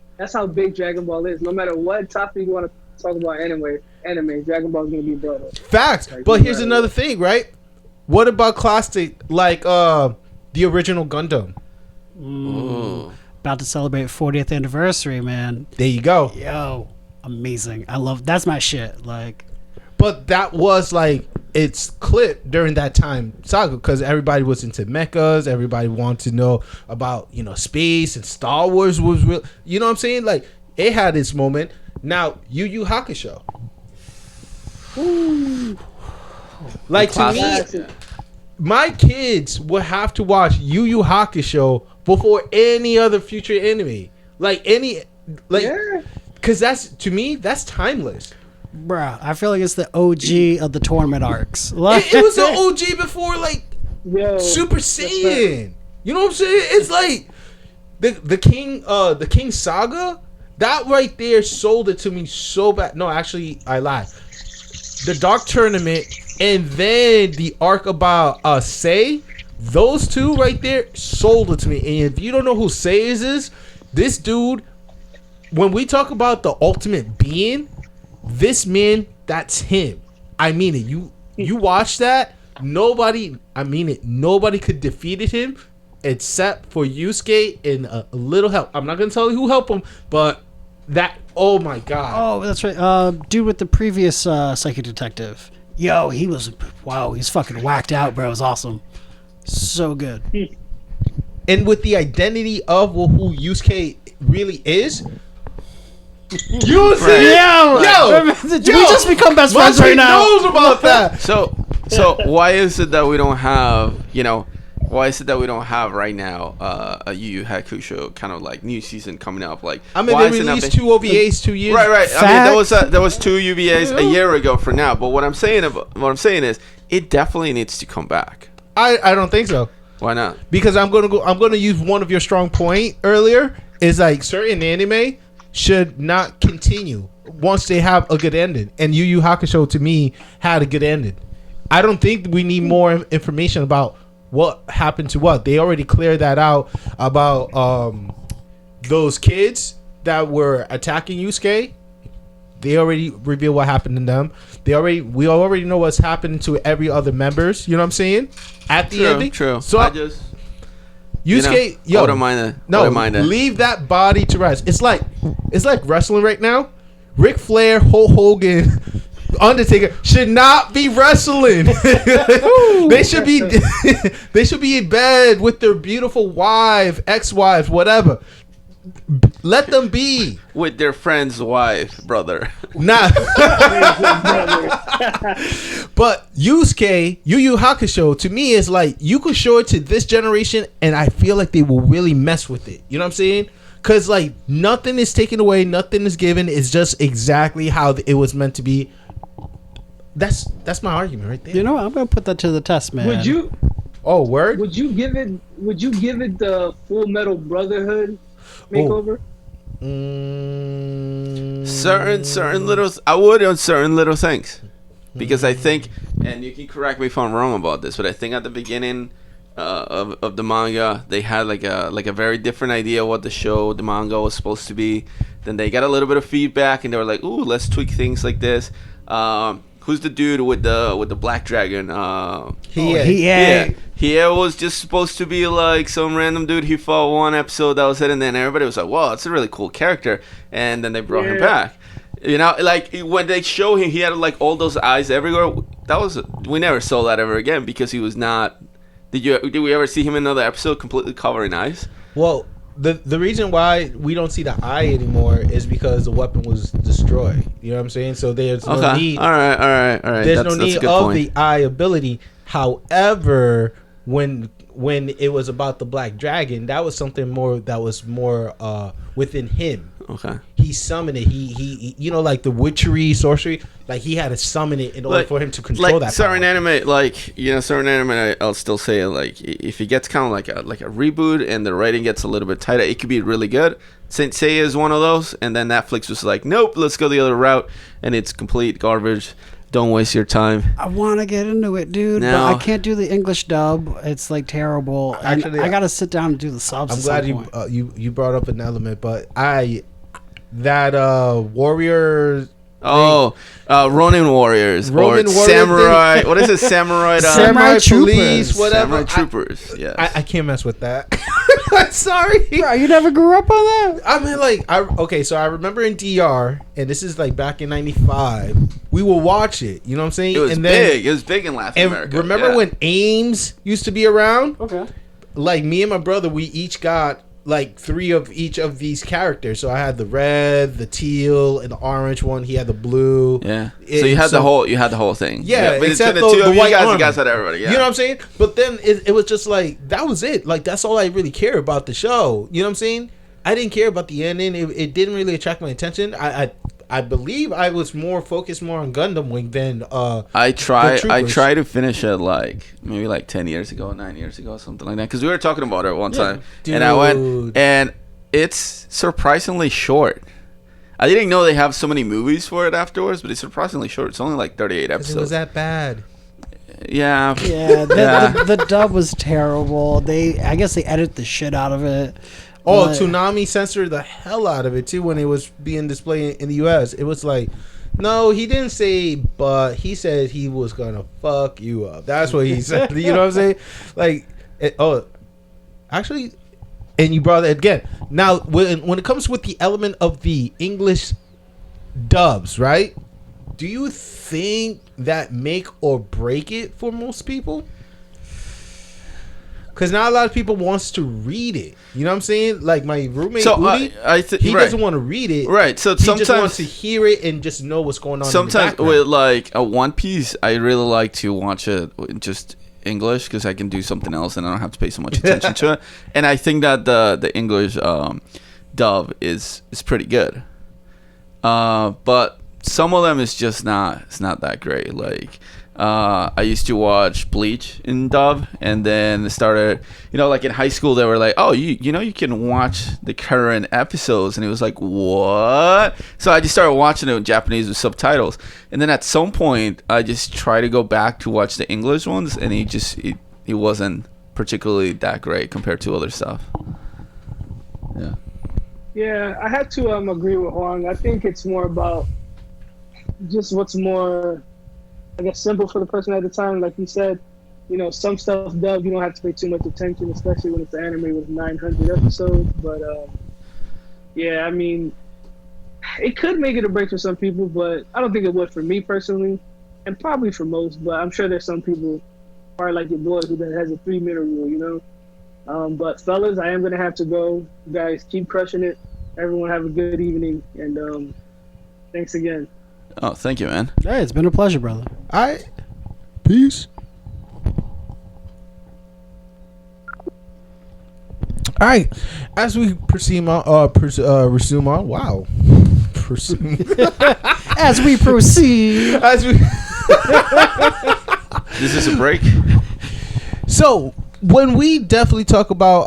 big Dragon Ball is. No matter what topic you want to talk about, anime, Dragon Ball is gonna be brought up. Facts. But here's another thing, right? What about classic, like the original Gundam? About to celebrate 40th anniversary, man. There you go. Yo, amazing. I love, that's my shit. Like, but that was like its clip during that time saga because everybody was into mechas. Everybody wanted to know about space, and Star Wars was real. You know what I'm saying? Like it had its moment. Now Yu Yu Hakusho. Ooh. Like to me, my kids would have to watch Yu Yu Hakusho before any other future anime. Because that's, to me, that's timeless. Bruh, I feel like it's the OG of the tournament arcs. Like, it was the OG before Super Saiyan. You know what I'm saying? It's like the King Saga. That right there sold it to me so bad. No, actually, I lied. The Dark Tournament and then the arc about Sei. Those two right there sold it to me. And if you don't know who Sei is, this dude, when we talk about the ultimate being, this man, that's him. I mean it. You watch that, nobody could defeat him except for Yusuke and a little help. I'm not going to tell you who helped him, but that, oh my God. Oh, that's right. Dude with the previous psychic detective. Yo, he's fucking whacked out, bro. It was awesome. So good. And with the identity of who Yusuke really is, Did we just become best friends right now? Knows about that. So why is it that we don't have, why is it that we don't have right now a Yu Yu Hakusho kind of like new season coming up? Like, I mean, they released 2 OVAs 2 years. Right. I mean, there was 2 UVAs a year ago for now. But what I'm saying is, it definitely needs to come back. I don't think so. Why not? Because I'm gonna use one of your strong point earlier. Is like certain anime should not continue once they have a good ending. And Yu Yu Hakusho to me had a good ending. I don't think we need more information about what happened to what. They already cleared that out about those kids that were attacking Yusuke. They already revealed what happened to them. We already know what's happening to every other members. You know what I'm saying? At the ending. True. So I just Yusuke, I wouldn't mind that. Leave that body to rest. It's like wrestling right now. Ric Flair, Hulk Hogan, Undertaker should not be wrestling. They should be in bed with their beautiful wife, ex-wives, whatever. Let them be with their friend's wife, brother. Nah. But Yusuke, Yu Yu Hakusho, to me is like you could show it to this generation, and I feel like they will really mess with it. You know what I'm saying? Because like nothing is taken away, nothing is given. It's just exactly how it was meant to be. That's my argument right there. You know what? I'm gonna put that to the test, man. Would you? Oh, word. Would you give it the Full Metal Brotherhood makeover? Certain little. I would on certain little things, because I think, and you can correct me if I'm wrong about this, but I think at the beginning of the manga, they had like a very different idea what the manga was supposed to be. Then they got a little bit of feedback, and they were like, "Ooh, let's tweak things like this." Who's the dude with the black dragon? He was just supposed to be like some random dude. He fought one episode, that was it, and then everybody was like, "Wow, it's a really cool character." And then they brought him back. Like when they show him, he had like all those eyes everywhere. We never saw that ever again because he was not. Did we ever see him in another episode completely covered in eyes? Well, the reason why we don't see the eye anymore is because the weapon was destroyed. You know what I'm saying? So there's no need. All right. There's no need of the eye ability. However, when it was about the black dragon, that was something more that was more within him. Okay. He summoned it. He you know, like the witchery, sorcery. Like he had to summon it in order for him to control that certain power. anime, certain anime. I'll still say like if it gets kind of like a reboot and the writing gets a little bit tighter, it could be really good. Saint Seiya is one of those, and then Netflix was like, nope, let's go the other route, and it's complete garbage. Don't waste your time. I want to get into it, dude, but I can't do the English dub. It's like terrible. Actually, I got to sit down and do the subs. I'm glad you brought up an element, but Warrior. Ronin Warriors Ronin or Warrior Samurai. What is it? Samurai. Samurai Troopers. Police, whatever. Samurai Troopers. Yes. I can't mess with that. Sorry. Bro, you never grew up on that? I mean, so I remember in DR, and this is like back in '95. We will watch it. You know what I'm saying? It was big. It was big in Latin America. Remember when Ames used to be around? Okay. Like me and my brother, we each got like 3 of each of these characters. So I had the red, the teal, and the orange one. He had the blue. Yeah. So you had the whole thing. Yeah, but except the the two of you white guys, armor. you guys had everybody. Yeah. You know what I'm saying? But then it was just like that was it. Like that's all I really care about the show. You know what I'm saying? I didn't care about the ending. It didn't really attract my attention. I believe I was more focused on Gundam Wing than I tried to finish it maybe 10 years ago, 9 years ago, something like that. Because we were talking about it one time, and I went, and it's surprisingly short. I didn't know they have so many movies for it afterwards, but it's surprisingly short. It's only like 38 episodes. It was that bad. Yeah. Yeah. The dub was terrible. I guess they edited the shit out of it. Oh, Toonami censored the hell out of it too when it was being displayed in the U.S. It was like, no, he didn't say, but he said he was gonna fuck you up. That's what he said. You know what I'm saying? Like, actually, and you brought it again. Now, when it comes with the element of the English dubs, right? Do you think that make or break it for most people? Because not a lot of people wants to read it. You know what I'm saying? Like my roommate, Udi, he doesn't want to read it. Right. So he sometimes just wants to hear it and just know what's going on. Sometimes with like a One Piece, I really like to watch it in just English because I can do something else and I don't have to pay so much attention to it. And I think that the English dub is pretty good. But some of them is just it's not that great. Like I used to watch Bleach in dub, and then it started, like in high school they were like, oh, you can watch the current episodes, and it was like, what? So I just started watching it in Japanese with subtitles, and then at some point I just tried to go back to watch the English ones, and it wasn't particularly that great compared to other stuff. Yeah, I have to agree with Juan. I think it's more about just what's more, I guess, simple for the person at the time. Like you said, some stuff dubbed, you don't have to pay too much attention, especially when it's an anime with 900 episodes. But yeah, I mean, it could make it or break for some people, but I don't think it would for me personally, and probably for most. But I'm sure there's some people, probably like your boy, who has a 3-minute rule, But fellas, I am gonna have to go. You guys keep crushing it. Everyone have a good evening, and thanks again. Oh, thank you, man. Hey, it's been a pleasure, brother. All right. Peace. All right. As we resume on, wow. As we proceed. This is a break. So, when we definitely talk about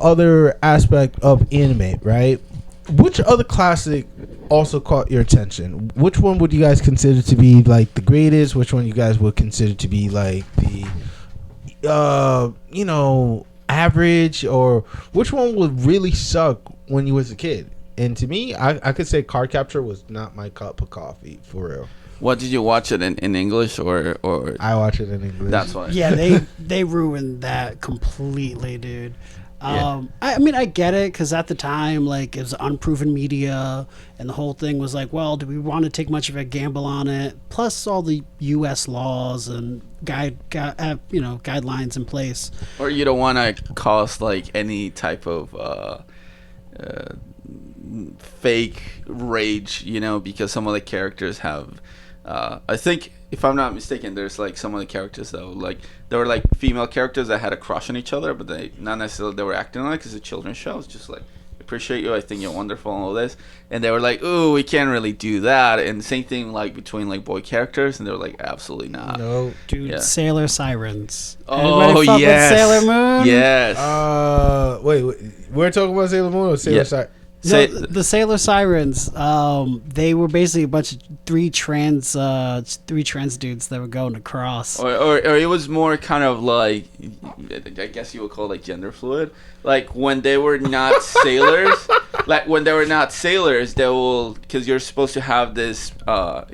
other aspect of anime, right? Which other classic also caught your attention? Which one would you guys consider to be like the greatest? Which one you guys would consider to be like the average? Or which one would really suck when you was a kid? And to me, I could say Card Capture was not my cup of coffee, for real. What, did you watch it in English or I watch it in English. That's why. Yeah, they ruined that completely, dude. I mean, I get it, because at the time, like, it was unproven media, and the whole thing was like, well, do we want to take much of a gamble on it? Plus all the U.S. laws and guidelines in place. Or you don't want to cause like any type of fake rage, because some of the characters have. I think, if I'm not mistaken, there's like some of the characters though, like there were like female characters that had a crush on each other, but they not necessarily they were acting like it's a children's show. It's just like appreciate you. I think you're wonderful and all this. And they were like, ooh, we can't really do that. And same thing like between like boy characters, and they were like, absolutely not. No. Dude, Yeah. Sailor Sirens. Oh, Anybody fuck with yes. Sailor Moon? Yes. Wait, we're talking about Sailor Moon or Sailor Yeah. Side? No, Say- the Sailor Sirens. They were basically a bunch of three trans dudes that were going across. Or it was more kind of like, I guess you would call it like gender fluid. Like when they were not sailors, they will, because you're supposed to have this,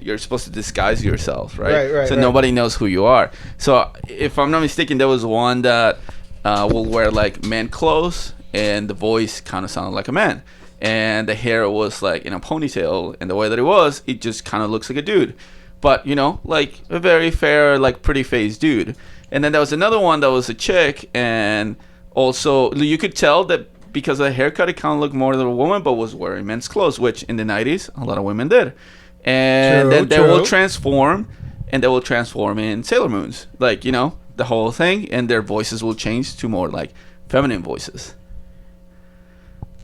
you're supposed to disguise yourself, right? Right, so right. nobody knows who you are. So if I'm not mistaken, there was one that will wear like man clothes, and the voice kind of sounded like a man. And the hair was like in a ponytail, and the way that it just kind of looks like a dude, but like a very fair, like pretty faced dude. And then there was another one that was a chick, and also you could tell that because of the haircut, it kind of looked more like a woman, but was wearing men's clothes, which in the 90s a lot of women did. And then they will transform, in Sailor Moons, like the whole thing, and their voices will change to more like feminine voices.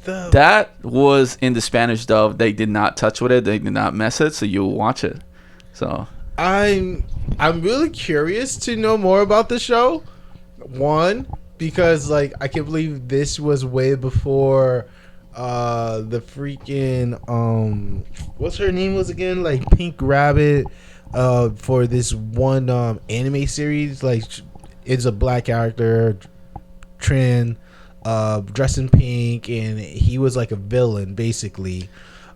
That was in the Spanish dub. They did not touch with it. They did not mess it. So you'll watch it. So I'm really curious to know more about the show. One, because like I can't believe this was way before the freaking what's her name was again, like Pink Rabbit, for this one anime series. Like it's a black character, trans, dressed in pink, and he was like a villain basically.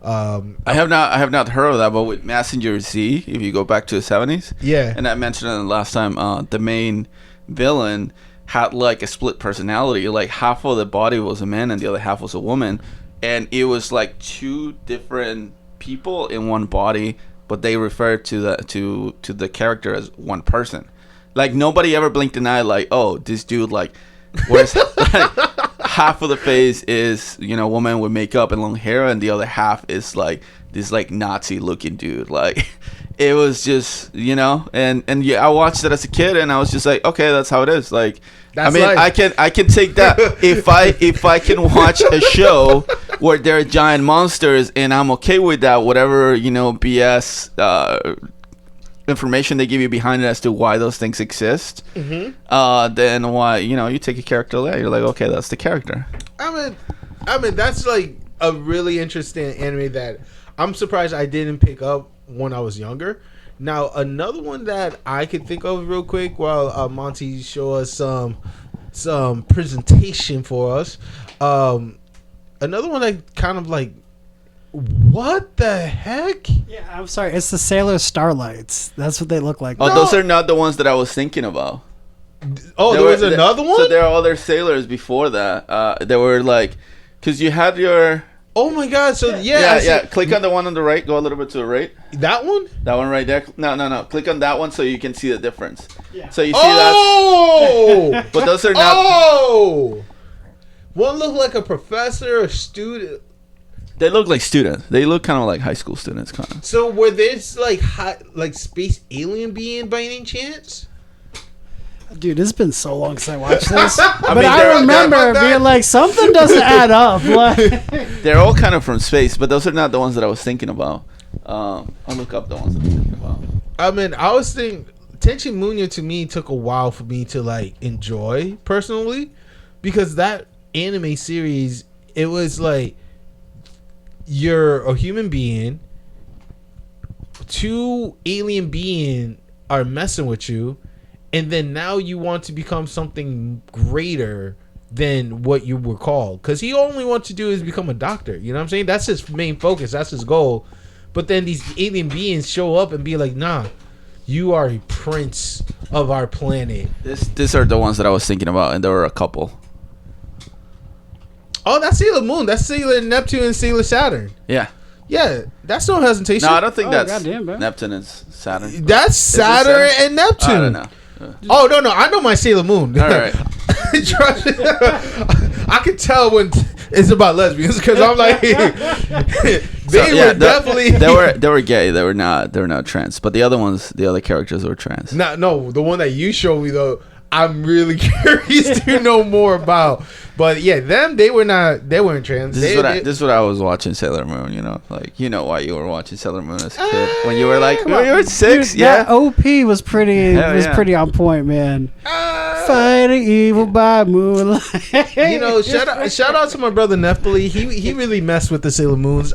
I have not heard of that, but with Messenger Z, if you go back to the 70s, yeah, and I mentioned it the last time, the main villain had like a split personality. Like half of the body was a man and the other half was a woman, and it was like two different people in one body, but they referred to the character as one person. Like nobody ever blinked an eye. Like, oh, this dude, like, where's like, half of the face is woman with makeup and long hair, and the other half is like this like Nazi looking dude. Like it was just and yeah, I watched it as a kid, and I was just like, okay, that's how it is. Like That's I mean, life. I can take that if I can watch a show where there are giant monsters, and I'm okay with that. Whatever BS information they give you behind it as to why those things exist, then why you take a character there, you're like, okay, that's the character. I mean that's like a really interesting anime that I'm surprised I didn't pick up when I was younger. Now another one that I could think of real quick while Monty show us some presentation for us. Another one that kind of like, what the heck? Yeah, I'm sorry. It's the Sailor Starlights. That's what they look like. Oh, No. those are not the ones that I was thinking about. Oh, there was another one? So there are other sailors before that. They were like, because you had your... Oh my god, so yeah. Yeah. Click on the one on the right. Go a little bit to the right. That one? That one right there. No. Click on that one so you can see the difference. Yeah. So you see Oh! that. But those are not... Oh! One looked like a professor, a student. They look like students. They look kind of like high school students, kind of. So were this like like space alien being by any chance? Dude, it's been so long since I watched this. But mean, I they're- remember they're- being like, something doesn't add up. Like, They're all kind of from space, but those are not the ones that I was thinking about. I'll look up the ones I'm thinking about. I mean, I was thinking Tenchi Munya to me took a while for me to like enjoy personally, because that anime series, it was like you're a human being, two alien beings are messing with you, and then now you want to become something greater than what you were called, because he only wants to do is become a doctor. You know what I'm saying? That's his main focus. That's his goal. But then these alien beings show up and be like, nah, you are a prince of our planet. These are the ones that I was thinking about, and there were a couple. Oh, that's Sailor Moon. That's Sailor Neptune and Sailor Saturn. Yeah. Yeah, that's no hesitation. No, I don't think Oh, that's goddamn, bro. Neptune and Saturn. That's Saturn Saturn? and Neptune. I don't know. Oh, no, I know my Sailor Moon. All right. Trust me. I can tell when it's about lesbians, because I'm like, they were definitely. They were gay. They were not trans. But the other characters were trans. No, the one that you showed me though, I'm really curious to know more about. But yeah, they weren't trans. This is what I was watching Sailor Moon, you know. Like, you know why you were watching Sailor Moon as a kid. When you were like, when you were 6, Dude, yeah. that OP was pretty pretty on point, man. Fighting evil by moonlight. You know, shout out to my brother Nefali. He really messed with the Sailor Moons.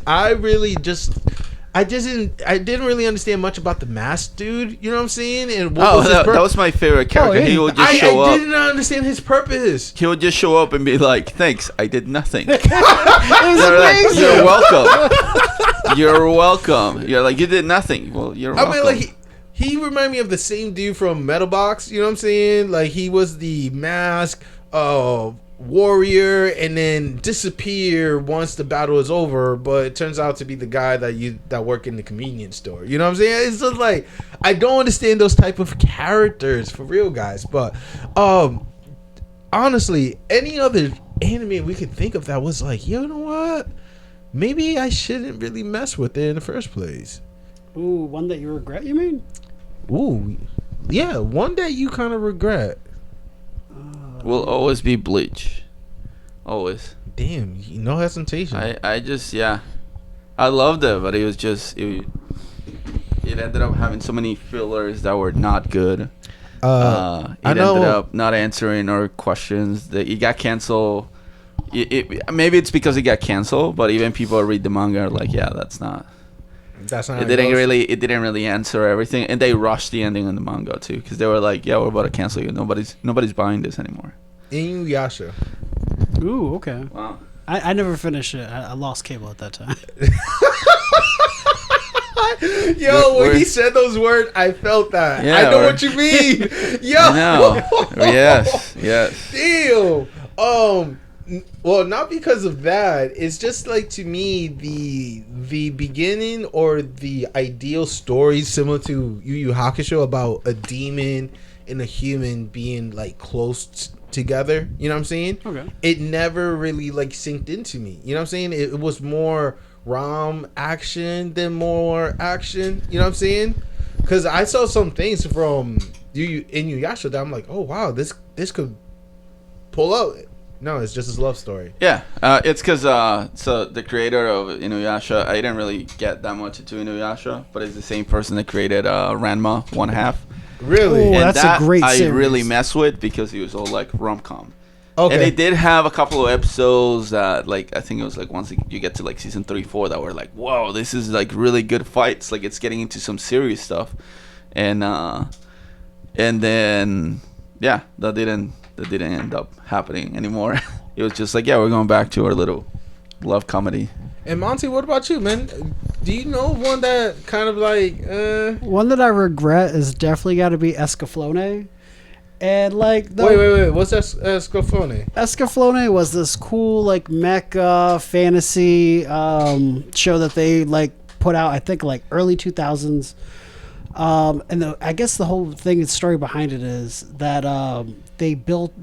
I didn't really understand much about the masked dude. You know what I'm saying? And that was my favorite character. He would just show up. I didn't understand his purpose. He would just show up and be like, "Thanks, I did nothing." It was amazing. You're welcome. You're welcome. You're like, you did nothing. Well, you're welcome. I mean, like he reminded me of the same dude from Metal Box. You know what I'm saying? Like he was the mask warrior and then disappear once the battle is over, but it turns out to be the guy that work in the convenience store. You know what I'm saying? It's just like I don't understand those type of characters for real, guys. But honestly, any other anime we could think of that was like, you know what? Maybe I shouldn't really mess with it in the first place. Ooh, one that you regret, you mean? Ooh, yeah, one that you kind of regret. Will always be Bleach. Always. Damn, no hesitation. I just, yeah. I loved it, but it was just, it ended up having so many fillers that were not good. It ended up not answering our questions. It got canceled. Maybe it's because it got canceled, but even people who read the manga are like, yeah, that's not. It didn't really answer everything, and they rushed the ending in the manga too, because they were like, "Yeah, we're about to cancel you. Nobody's buying this anymore." Inuyasha. Ooh, okay. Wow. I never finished it. I lost cable at that time. Yo, when he said those words, I felt that. Yeah, I know what you mean. Yo. No. Yes. Damn. Well, not because of that. It's just like, to me, the beginning or the ideal story similar to Yu Yu Hakusho about a demon and a human being like close together. You know what I'm saying? Okay. It never really like synced into me. You know what I'm saying? It was more rom action than more action. You know what I'm saying? Because I saw some things from Inuyasha that I'm like, oh wow, this could pull out. No, it's just his love story. Yeah, it's because so the creator of Inuyasha, I didn't really get that much into Inuyasha, but it's the same person that created Ranma 1/2. Really? Ooh, And that's a great I series. really mess with because he was all like rom-com. Okay. And they did have a couple of episodes that, like, I think it was like once you get to like season 3-4 that were like, whoa, this is like really good fights. Like it's getting into some serious stuff, and then yeah, that didn't end up happening anymore. It was just like, yeah, we're going back to our little love comedy. And Monty, what about you, man? Do you know one that kind of like One that I regret is definitely got to be Escaflowne. And like wait, what's that Scafone? Escaflowne was this cool like mecha fantasy show that they like put out, I think like early 2000s. And I guess the whole thing, the story behind it is that they built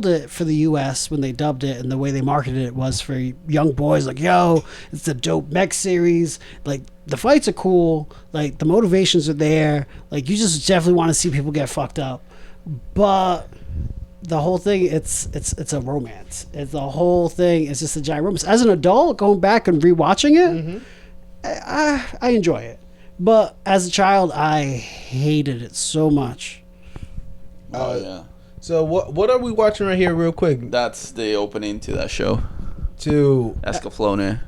it for the U.S. when they dubbed it, and the way they marketed it was for young boys. Like, yo, it's a dope mech series. Like the fights are cool. Like the motivations are there. Like you just definitely want to see people get fucked up. But the whole thing, it's a romance. The whole thing is just a giant romance. As an adult, going back and rewatching it, I enjoy it. But as a child, I hated it so much. Oh yeah. So what are we watching right here, real quick? That's the opening to that show. To Escaflowne,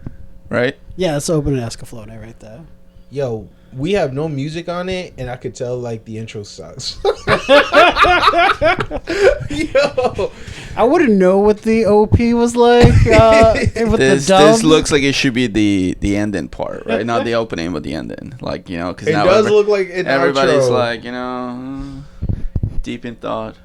right? Yeah, that's opening Escaflowne right there. yo, we have no music on it, and I could tell like the intro sucks. Yo, I wouldn't know what the OP was like with the dub. This looks like it should be the ending part, right? Not the opening, but the ending. Like, you know, because it now does look like an everybody's outro. like, you know, deep in thought.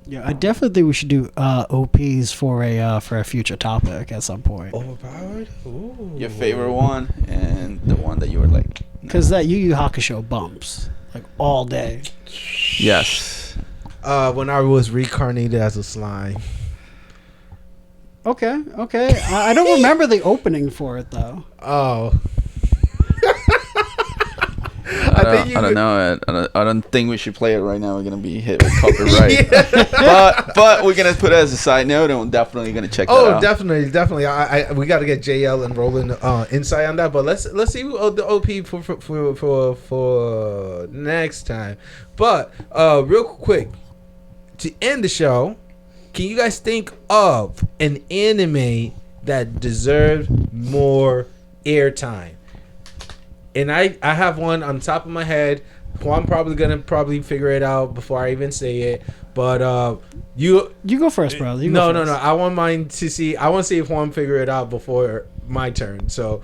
Yeah, I definitely think we should do OPs for a future topic at some point. Overpowered. Ooh. Your favorite one and the one that you were like, Because that Yu Yu Hakusho bumps like all day. yes. When I was reincarnated as a slime. Okay. I don't remember the opening for it though. Oh. think I don't know. I don't think we should play it right now. We're gonna be hit with copyright. But we're gonna put it as a side note, and we're definitely gonna check that out. Definitely. We got to get JL and Roland insight on that. But let's see the OP for next time. But real quick, to end the show, can you guys think of an anime that deserves more airtime? And I have one on top of my head. Juan probably gonna figure it out before I even say it. But you go first, bro. No. I want mine to see. I want to see if Juan figure it out before my turn. So,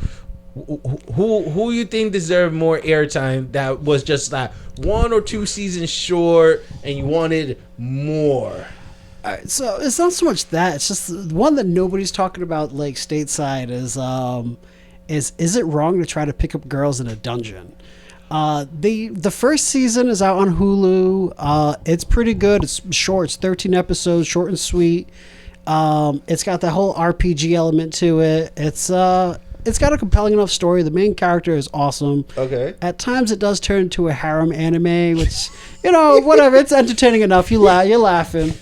who you think deserved more airtime? That was just like 1 or 2 seasons short, and you wanted more. So it's not so much that. It's just the one that nobody's talking about, like stateside, is it wrong to try to pick up girls in a dungeon? The first season is out on Hulu. It's pretty good. It's short. It's 13 episodes, short and sweet. It's got that whole RPG element to it. It's got a compelling enough story. The main character is awesome. Okay. At times it does turn into a harem anime, which, whatever. It's entertaining enough. You're laughing.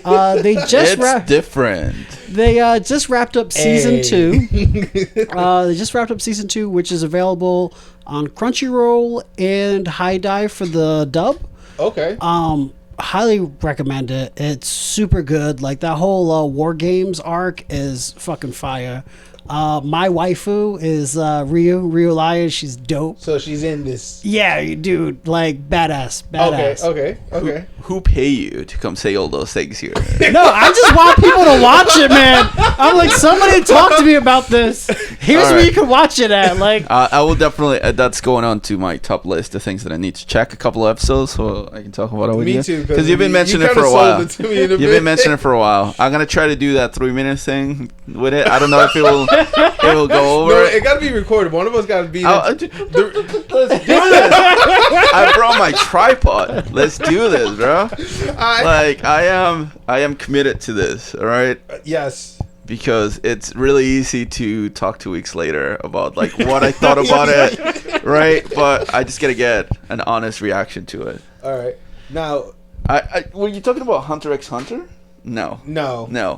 It's different. They just wrapped up season 2. They just wrapped up season 2, which is available on Crunchyroll and High Dive for the dub. Okay. Highly recommend it. It's super good. Like that whole War Games arc is fucking fire. My waifu is Ryu Lion. She's dope. So she's in this. Yeah, dude, like badass. Okay. Who pay you to come say all those things here? No, I just want people to watch it, man. I'm like, somebody talk to me about this. Here's where you can watch it at. Like, I will definitely. That's going on to my top list of things that I need to check. A couple of episodes, so I can talk about it with you. Me too, because you've been mentioning it for a while. You've been mentioning it for a while. I'm gonna try to do that 3-minute thing with it. I don't know if it will go over. No, it gotta be recorded. One of us gotta be. Let's do this. I brought my tripod. Let's do this, bro. I am committed to this. All right. Yes. Because it's really easy to talk 2 weeks later about like what I thought about it, right? But I just gotta get an honest reaction to it. All right. Now, were you talking about Hunter x Hunter? No.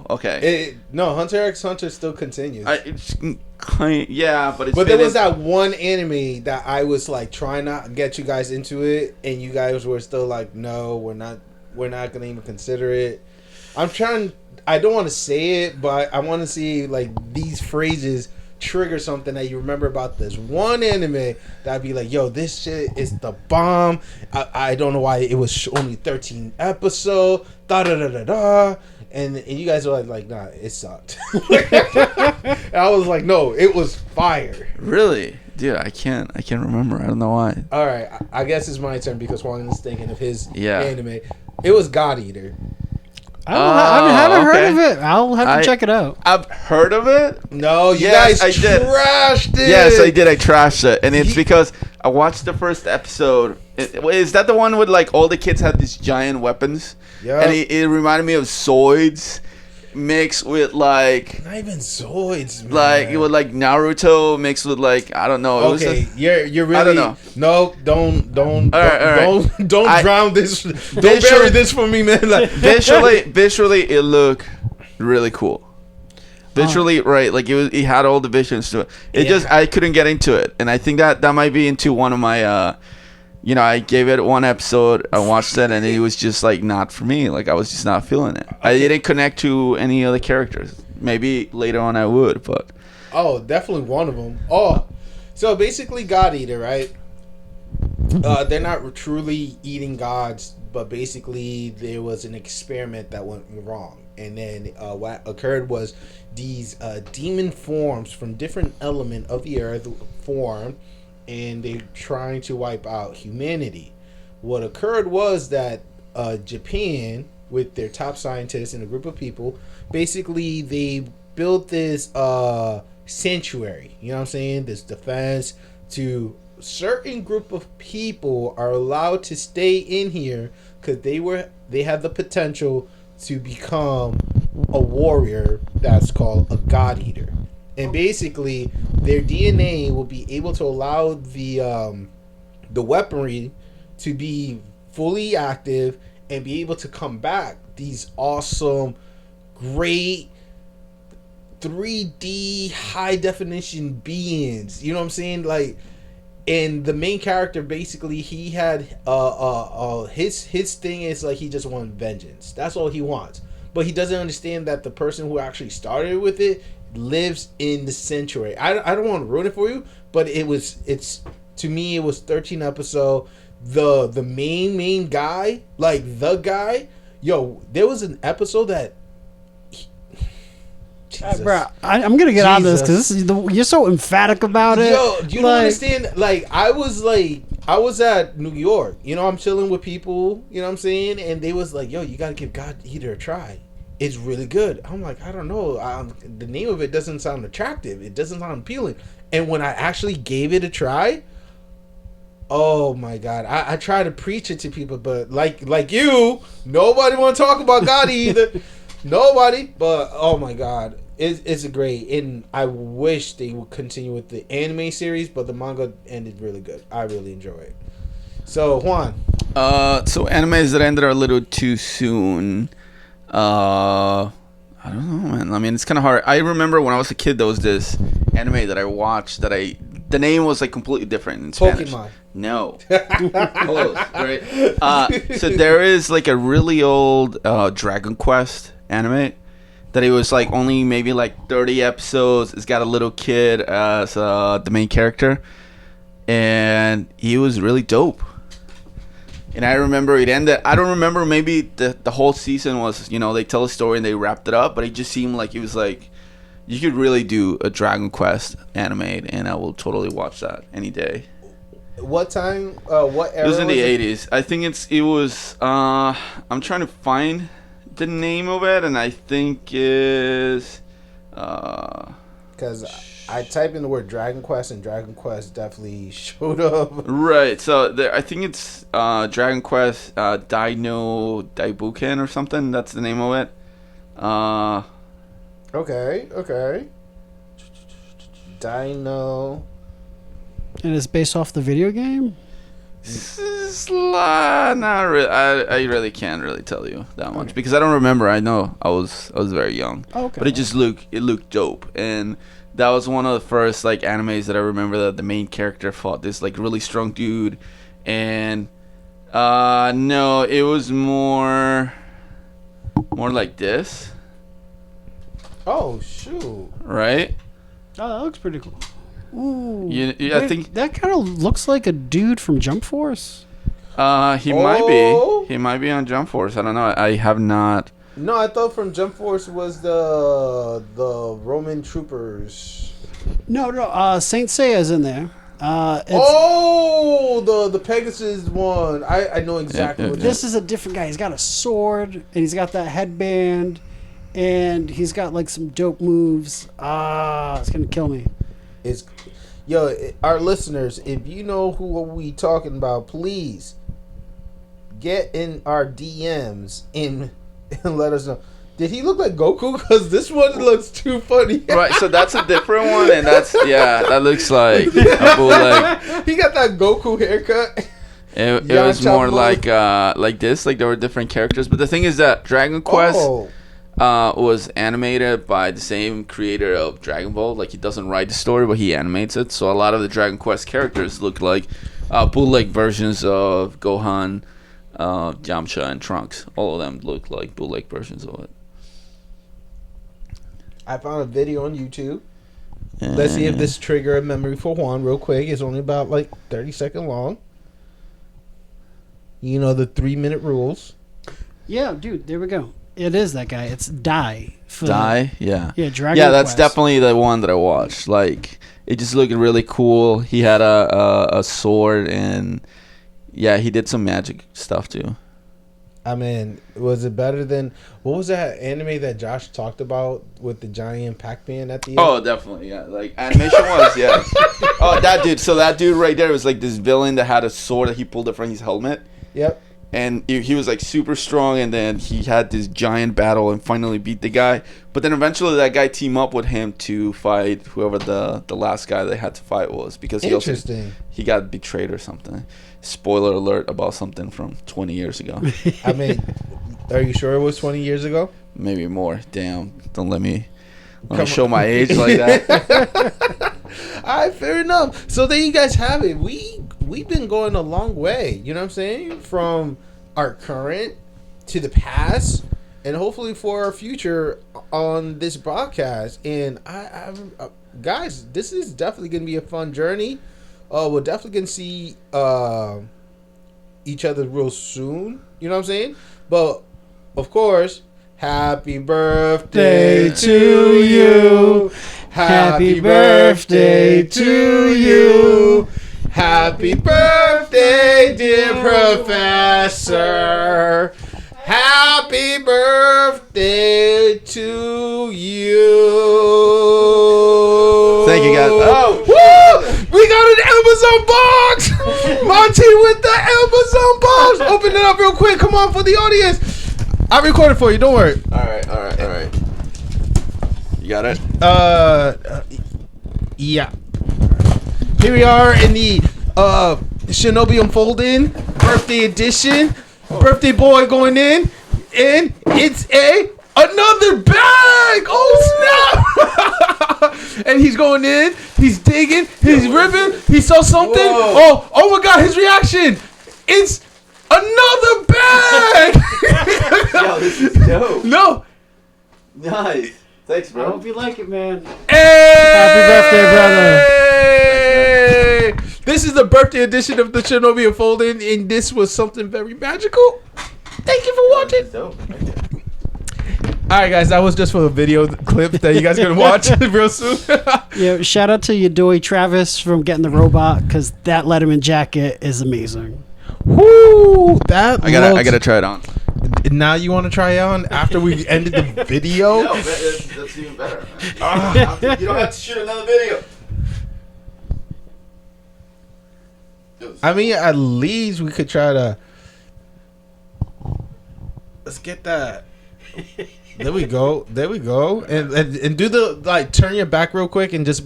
Okay. Hunter x Hunter still continues. It's kind, yeah, but there was that one anime that I was like trying to get you guys into it, and you guys were still like, no, we're not gonna even consider it. I don't want to say it, but I want to see like these phrases trigger something that you remember about this one anime that'd be like, yo, this shit is the bomb. I don't know why it was only 13 episodes. And you guys were like, nah, it sucked. And I was like, no, it was fire. Really? Dude, I can't remember. I don't know why. All right, I guess it's my turn because Juan is thinking of his anime. It was God Eater. I haven't heard of it. I'll have to check it out. I've heard of it. No, you guys trashed it. Yes, I did. I trashed it, and it's because I watched the first episode. Is that the one with like all the kids have these giant weapons? Yeah. And it reminded me of Zoids mixed with like not even Zoids, man. Like it was like Naruto mixed with like I don't know. Okay, you're really I don't know. No, don't drown this. Don't Visually, bury this for me, man. Like visually, it looked really cool. Visually, right? Like it had all the visions to it. It just I couldn't get into it, and I think that might be into one of my. I gave it one episode. I watched it, and it was just like not for me. Like I was just not feeling it. I didn't connect to any other characters. Maybe later on I would, but definitely one of them. So basically, God Eater, right? They're not truly eating gods, but basically there was an experiment that went wrong, and then what occurred was these demon forms from different element of the earth formed. And they're trying to wipe out humanity. What occurred was that Japan, with their top scientists and a group of people, basically they built this sanctuary. You know what I'm saying? This defense to certain group of people are allowed to stay in here because they have the potential to become a warrior that's called a God Eater. And basically, their DNA will be able to allow the the weaponry to be fully active and be able to come back these awesome, great 3D high definition beings. You know what I'm saying? Like, and the main character basically he had his thing is like he just wants vengeance. That's all he wants. But he doesn't understand that the person who actually started with it lives in the sanctuary. I don't want to ruin it for you, but it's to me it was 13 episode. The main guy, like the guy, there was an episode that bro, I'm gonna get on this because you're so emphatic about it. Yo, you don't understand. Like I was at New York. You know, I'm chilling with people. You know what I'm saying? And they was like, "Yo, you gotta give God Eater a try. It's really good." I'm like, I don't know. The name of it doesn't sound attractive. It doesn't sound appealing. And when I actually gave it a try, oh my God, I try to preach it to people, but like you, nobody want to talk about God either. Nobody. But oh my God. It's a great, and I wish they would continue with the anime series, but the manga ended really good. I really enjoy it. So Juan, so animes that ended are a little too soon. I don't know, man. I mean, it's kind of hard. I remember when I was a kid, there was this anime that I watched the name was like completely different in Spanish. Pokemon. No, close, right? So there is like a really old Dragon Quest anime. That it was like only maybe like 30 episodes. It's got a little kid as the main character, and he was really dope. And I remember it ended. I don't remember, maybe the whole season was, they tell a story and they wrapped it up, but it just seemed like it was like you could really do a Dragon Quest anime, and I will totally watch that any day. What time? What era? It was in the 80s. I think it was. I'm trying to find the name of it, and I think is because I typed in the word Dragon Quest, and Dragon Quest definitely showed up. Right. So I think it's Dragon Quest Dino Daibuken or something. That's the name of it. Okay. Dino. And it's based off the video game? Not really. I really can't really tell you that much because I don't remember. I know I was very young. Okay. But it looked dope, and that was one of the first like animes that I remember that the main character fought this like really strong dude, and no, it was more like this. Oh shoot! Right. Oh, that looks pretty cool. Ooh, I think that kind of looks like a dude from Jump Force. He might be on Jump Force. I don't know. I have not. No, I thought from Jump Force was the Roman troopers. No. Saint Seiya's in there. The Pegasus one. I know exactly what. This is a different guy. He's got a sword and he's got that headband, and he's got like some dope moves. It's gonna kill me. Our listeners, if you know who we talking about, please get in our DMs and let us know. Did he look like Goku? Because this one looks too funny. Right, so that's a different one, and that looks like a bootleg. He got that Goku haircut. It was more like this, like there were different characters. But the thing is that Dragon Quest was animated by the same creator of Dragon Ball. Like, he doesn't write the story, but he animates it. So a lot of the Dragon Quest characters look like bootleg versions of Gohan, Yamcha, and Trunks. All of them look like bootleg versions of it. I found a video on YouTube. Let's see if this trigger a memory for Juan real quick. It's only about like 30 seconds long. You know the 3-minute rules. Yeah, dude, there we go. It is that guy. It's Dai. Yeah. Yeah, Dragon Yeah, that's Quest. definitely the one that I watched. Like, it just looked really cool. He had a sword, and yeah, he did some magic stuff too. I mean, was it better than what was that anime that Josh talked about with the giant Pac-Man at the end? Oh, definitely, yeah. Like, animation was, yes. Oh, that dude. So that dude right there was like this villain that had a sword that he pulled it from his helmet. Yep. and he was like super strong, and then he had this giant battle and finally beat the guy. But then eventually that guy teamed up with him to fight whoever the last guy they had to fight was, because he got betrayed or something. Spoiler alert about something from 20 years ago. I mean, are you sure it was 20 years ago? Maybe more. Damn, don't let me show my age like that. All right, fair enough. So there you guys have it. We've been going a long way, you know what I'm saying? From our current to the past, and hopefully for our future on this broadcast. And I guys, this is definitely going to be a fun journey. We're definitely going to see each other real soon, you know what I'm saying? But, of course, happy birthday to you. Happy birthday to you. Happy birthday, dear Professor. Happy birthday to you. Thank you, guys. Oh, woo! We got an Amazon box. Montey with the Amazon box. Open it up real quick. Come on for the audience. I recorded for you. Don't worry. All right. You got it? Yeah. Here we are in the Shinobi Unfolding birthday edition. Birthday boy going in, and it's another bag. Oh snap! And he's going in. He's digging. He's ripping. He saw something. Whoa. Oh my God! His reaction. It's another bag. Yo, this is dope. No. Nice. Thanks, I bro. hope you like it, man. Hey! Happy birthday, brother. This is the birthday edition of the Shinobi Unfolding, and this was something very magical. Thank you for watching. Dope. All right, guys, that was just for the video clip that you guys are going to watch real soon. Yeah, shout out to your doy Travis from getting the robot, because that Letterman jacket is amazing. Woo! That I gotta try it on. Now you want to try it on after we ended the video? No, that's even better. You don't have to shoot another video. I mean, at least we could try to. Let's get that. There we go. And do the turn your back real quick and just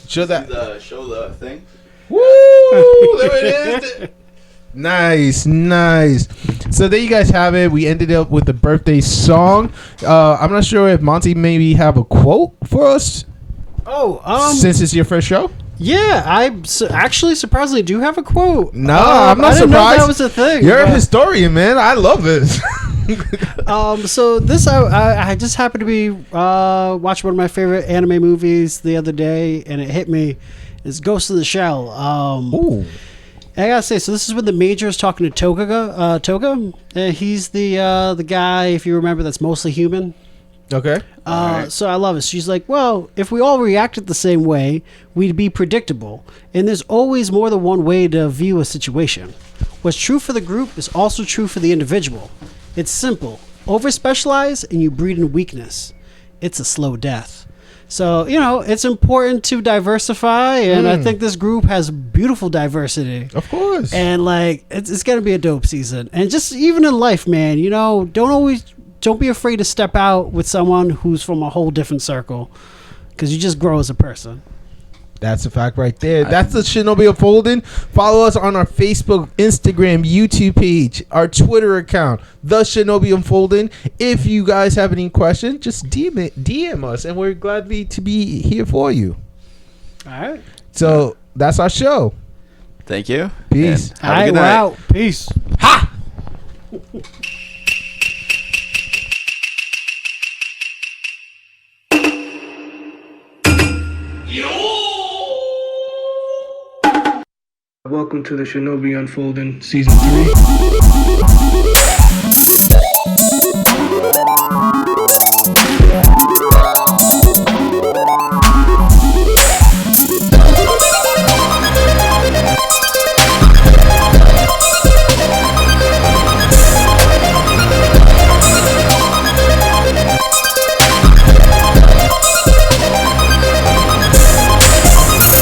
show that. Show the thing. Woo! There it is. Nice. So there you guys have it. We ended up with the birthday song. I'm not sure if Monty maybe have a quote for us. Since it's your first show. Yeah, I actually surprisingly do have a quote. No, I'm not I didn't surprised. know that was a thing. You're a historian, man. I love this. So this I just happened to be watching one of my favorite anime movies the other day, and it hit me. It's Ghost in the Shell. Ooh. I gotta say, so this is when the Major is talking to Toga. He's the guy, if you remember, that's mostly human. Okay. So I love it. She's like, well, if we all reacted the same way, we'd be predictable. And there's always more than one way to view a situation. What's true for the group is also true for the individual. It's simple. Over-specialize and you breed in weakness. It's a slow death. So, it's important to diversify, and I think this group has beautiful diversity. Of course. And, it's going to be a dope season. And just even in life, man, don't be afraid to step out with someone who's from a whole different circle, because you just grow as a person. That's a fact right there. That's the Shinobi Unfolding. Follow us on our Facebook, Instagram, YouTube page, our Twitter account, The Shinobi Unfolding. If you guys have any questions, just DM us, and we're glad to be here for you. All right. So that's our show. Thank you. Peace. All right, we're out. Peace. Ha! Welcome to the Shinobi Unfolding Season 3.